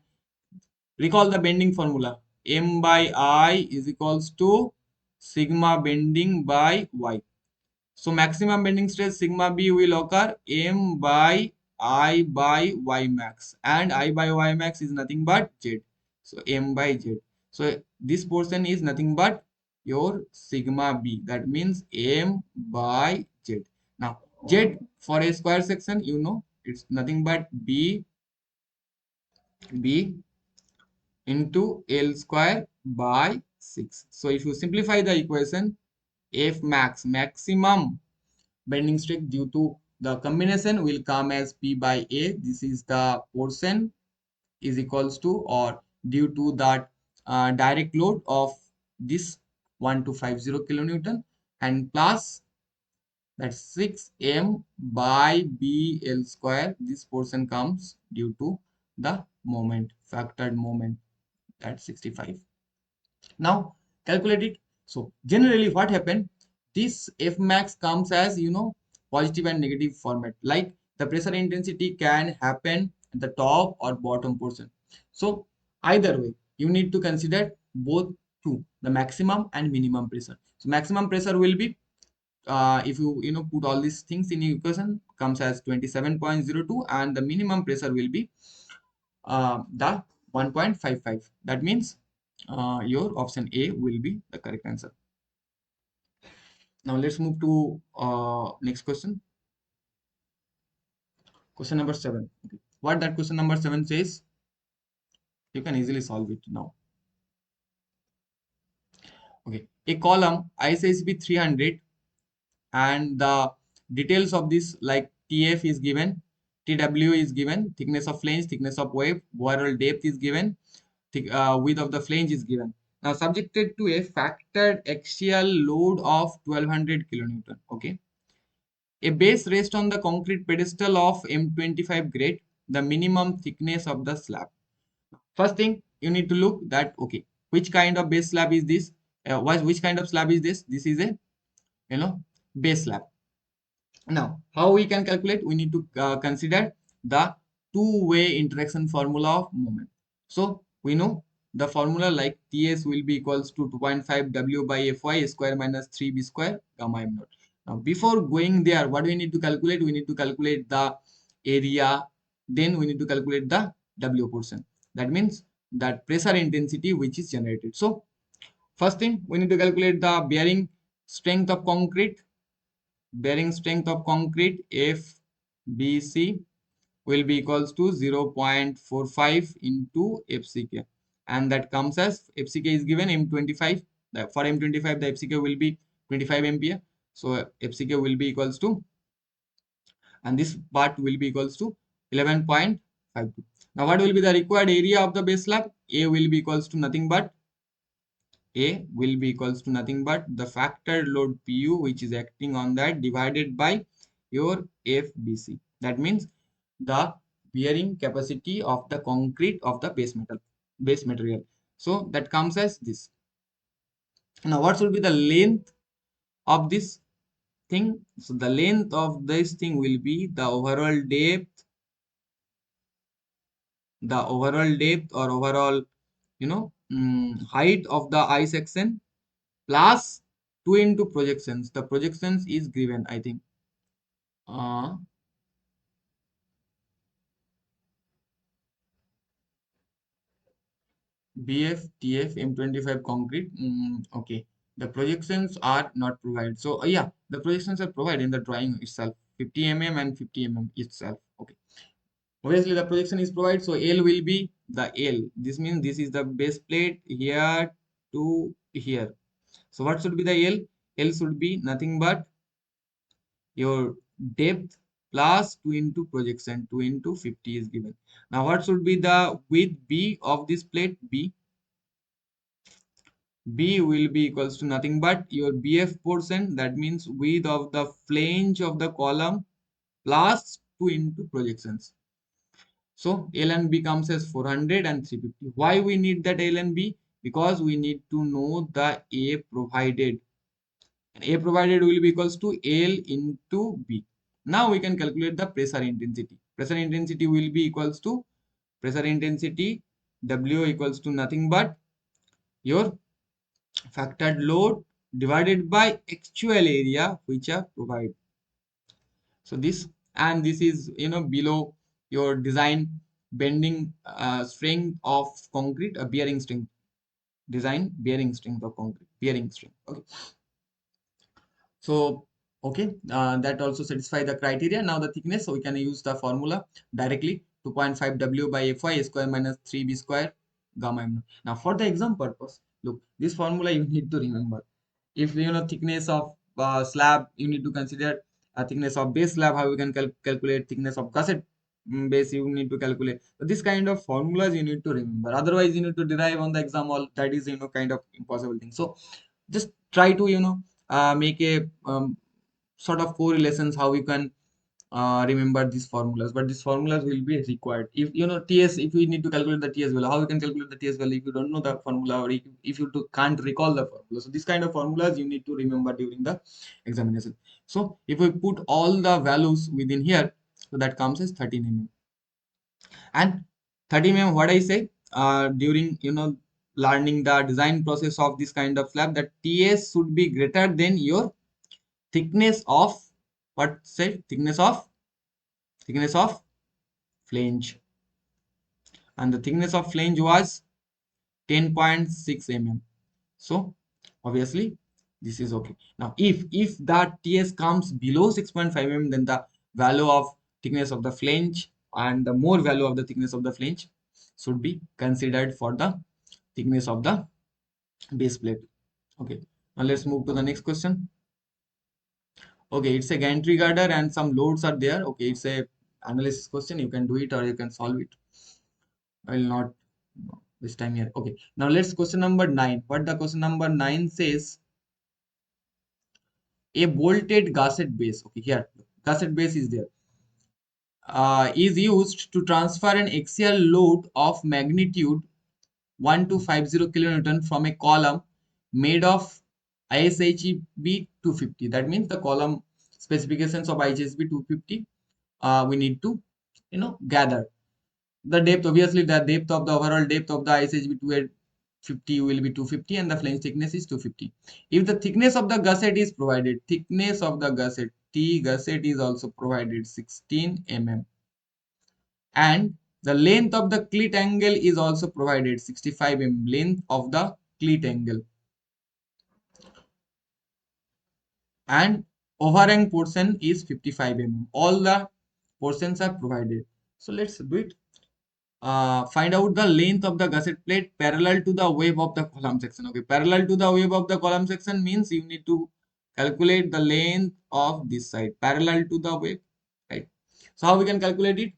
recall the bending formula. M by I is equals to sigma bending by Y. So maximum bending stress sigma B will occur M by I by Y max, and I by Y max is nothing but Z. So M by Z. So this portion is nothing but your sigma B. That means M by Z. Now Z for a square section, you know, it's nothing but B into L square by 6. So if you simplify the equation, F max, maximum bending strength due to the combination, will come as P by A. This is the portion is equals to, or due to that direct load of this 1250 kilonewton, and plus that 6M by BL square. This portion comes due to the moment, factored moment, at 65. Now calculate it. So generally what happened, this F max comes as, you know, positive and negative format. Like the pressure intensity can happen at the top or bottom portion. So either way, you need to consider both two, the maximum and minimum pressure. So maximum pressure will be, if you know, put all these things in equation, comes as 27.02, and the minimum pressure will be the 1.55. That means your option A will be the correct answer. Now let's move to next question. Question number 7. Okay. What that question number 7 says, you can easily solve it now. Okay, a column ISHB 300, and the details of this, like TF is given, TW is given, thickness of flange, thickness of wave, overall depth is given, width of the flange is given. Now subjected to a factored axial load of 1200 kilonewton. Okay, a base rests on the concrete pedestal of M25 grade, the minimum thickness of the slab. First thing you need to look that, okay, which kind of base slab is this? Which kind of slab is this? This is a, you know, base slab. Now, how we can calculate? We need to consider the two-way interaction formula of moment. So we know the formula, like Ts will be equals to 2.5 W by Fy square minus 3B square gamma m naught. Now, before going there, what do we need to calculate? We need to calculate the area. Then we need to calculate the W portion. That means that pressure intensity which is generated. So first thing, we need to calculate the bearing strength of concrete. Bearing strength of concrete FBC will be equals to 0.45 into FCK, and that comes as FCK is given M25. For M25 the FCK will be 25 ampere, so FCK will be equals to, and this part will be equals to 11.52. Now what will be the required area of the base slab? A will be equals to nothing but A will be equals to nothing but the factor load PU which is acting on that divided by your FBC. That means the bearing capacity of the concrete of the base material. So that comes as this. Now what should be the length of this thing? So the length of this thing will be the overall depth or overall height of the I section plus 2 into projections. The projections is given, I think. Uh, BF, TF, M25 concrete. Okay. The projections are not provided. So, yeah, the projections are provided in the drawing itself. 50 mm and 50 mm itself. Okay. Obviously, the projection is provided. So, L will be the L. This means this is the base plate here to here. So, what should be the L? L should be nothing but your depth plus 2 into projection. 2 into 50 is given. Now, what should be the width B of this plate? B will be equals to nothing but your BF portion, that means width of the flange of the column plus 2 into projections. So L and B comes as 400 and 350. Why we need that L and B? Because we need to know the A provided. And A provided will be equals to L into B. Now we can calculate the pressure intensity. Pressure intensity will be equals to pressure intensity W equals to nothing but your factored load divided by actual area which are provided. So this is below your design bending strength of concrete, a bearing strength, design bearing strength of concrete, bearing strength. Okay. So okay, that also satisfy the criteria. Now the thickness, so we can use the formula directly. 2.5 W by Fy square minus 3B square gamma m. Now for the exam purpose, look, this formula you need to remember. If thickness of slab, you need to consider a thickness of base slab, how you can calculate thickness of gusset base, you need to calculate. So this kind of formulas you need to remember, otherwise you need to derive on the exam, all that is kind of impossible thing. So just try to make a sort of correlations how you can remember these formulas, but these formulas will be required. If TS, if you need to calculate the TS value, how you can calculate the TS value if you don't know the formula, or if you can't recall the formula? So this kind of formulas you need to remember during the examination. So if we put all the values within here, so that comes as 13 mm. And 30 mm, what I say during learning the design process of this kind of slab, that TS should be greater than your thickness of, what say, thickness of flange, and the thickness of flange was 10.6 mm. So obviously this is okay. Now if that TS comes below 6.5 mm, then the value of thickness of the flange and the more value of the thickness of the flange should be considered for the thickness of the base plate. Okay, now let's move to the next question. Okay, it's a gantry girder and some loads are there. Okay, it's a analysis question. You can do it or you can solve it. I will not waste time here. Okay, now let's question number 9. What the question number 9 says, a bolted gusset base. Okay, here gusset base is there. Is used to transfer an axial load of magnitude 1250 kilonewton from a column made of ISHB 250. That means the column specifications of ISHB 250 we need to gather. The depth, obviously the depth of the overall depth of the ISHB 250 will be 250 and the flange thickness is 250. If the thickness of the gusset is provided, thickness of the gusset, T gusset is also provided 16 mm, and the length of the cleat angle is also provided 65 mm length of the cleat angle, and overhang portion is 55 mm. All the portions are provided. So let's do it. Find out the length of the gusset plate parallel to the wave of the column section. Okay, parallel to the wave of the column section means you need to calculate the length of this side parallel to the wave, right? So how we can calculate it?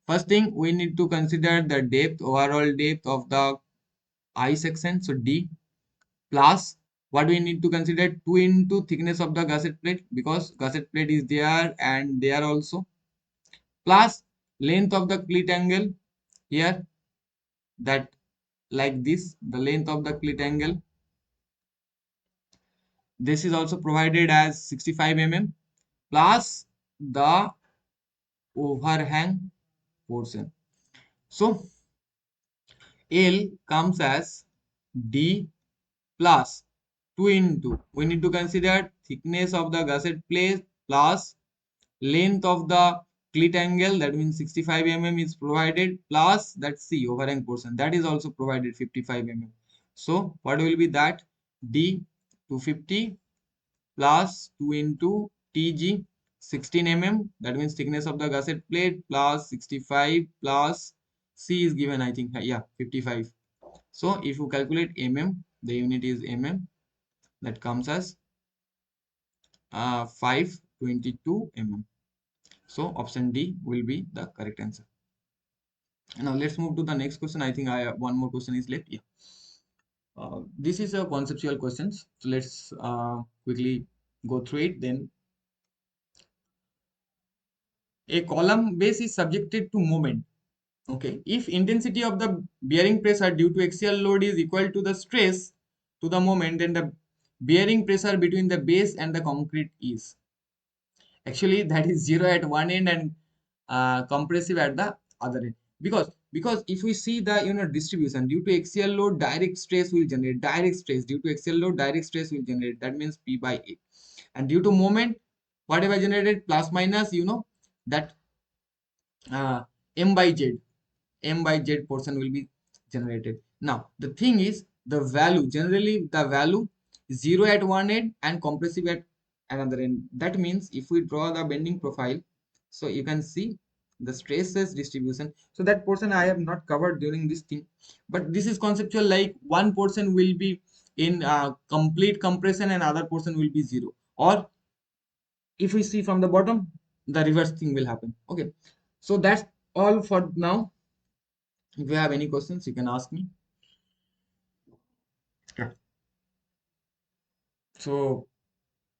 First thing, we need to consider the depth, overall depth of the I section, so D, plus what we need to consider 2 into thickness of the gusset plate because gusset plate is there and there also, plus length of the clit angle here, that like this the length of the clit angle, this is also provided as 65 mm, plus the overhang portion. So L comes as D plus 2 into, we need to consider thickness of the gusset plate plus length of the clit angle, that means 65 mm is provided, plus that C overhang portion that is also provided 55 mm. So what will be that? D 250 plus 2 into TG 16 mm, that means thickness of the gusset plate, plus 65 plus C is given, I think, yeah, 55. So if you calculate mm, the unit is mm, that comes as 522 mm. So option D will be the correct answer. Now let's move to the next question. I think I have one more question is left. Yeah. This is a conceptual questions. So let's quickly go through it. Then a column base is subjected to moment. Okay. If intensity of the bearing pressure due to axial load is equal to the stress to the moment, then the bearing pressure between the base and the concrete is. Actually that is zero at one end and compressive at the other end, because if we see the distribution due to axial load, direct stress will generate, direct stress due to axial load, direct stress will generate, that means P by A, and due to moment whatever generated plus minus that uh, M by Z, M by Z portion will be generated. Now the thing is, the value generally, the value zero at one end and compressive at another end. That means if we draw the bending profile, so you can see the stresses distribution. So that portion I have not covered during this thing, but this is conceptual, like one portion will be in complete compression and other portion will be zero, or if we see from the bottom, the reverse thing will happen. Okay, so that's all for now. If you have any questions, you can ask me. Yeah. So,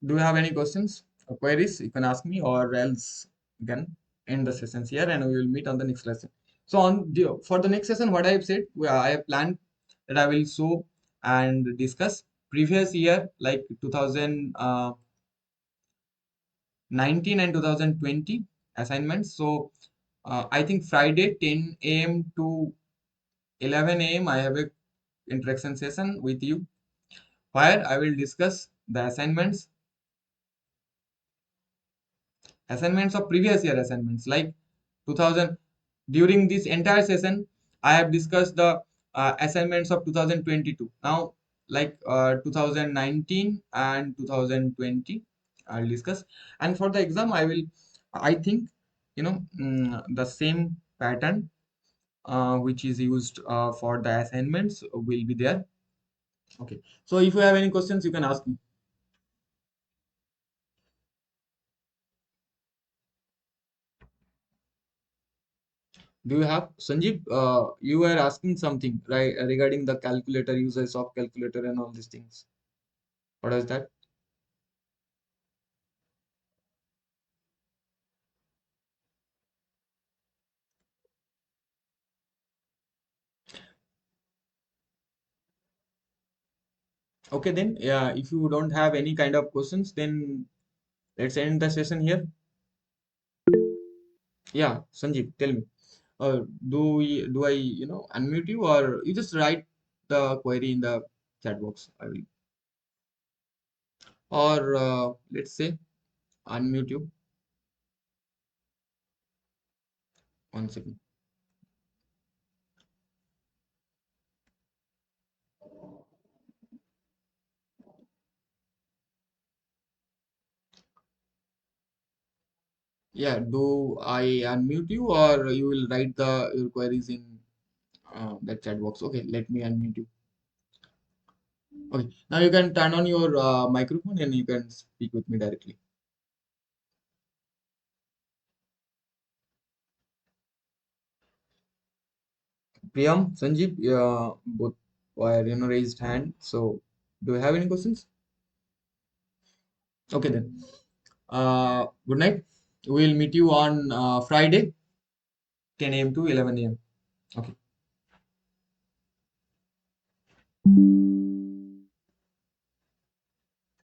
do you have any questions or queries? You can ask me, or else you can end the sessions here, and we will meet on the next lesson. So, for the next session, what I have said, I have planned that I will show and discuss previous year, like 2019 and 2020 assignments. So, I think Friday 10 a.m. to 11 a.m. I have a interaction session with you where I will discuss the assignments of previous year assignments, like 2000. During this entire session I have discussed the assignments of 2022. Now, like 2019 and 2020 I'll discuss, and for the exam I will, I think, the same pattern which is used for the assignments will be there. Okay, so if you have any questions, you can ask me. Do you have, Sanjeev? You were asking something, right, regarding the calculator, uses of calculator and all these things. What is that? Okay, then, yeah, if you don't have any kind of questions, then let's end the session here. Yeah, Sanjeev, tell me. Do I, unmute you, or you just write the query in the chat box? I will, or let's say unmute you. One second. Yeah, do I unmute you, or you will write the your queries in that chat box? Okay, let me unmute you. Okay, now you can turn on your microphone and you can speak with me directly. Priyam, Sanjeev, both were raised hand. So Do you have any questions? Okay then. Good night. We'll meet you on Friday, 10 a.m. to 11 a.m. Okay.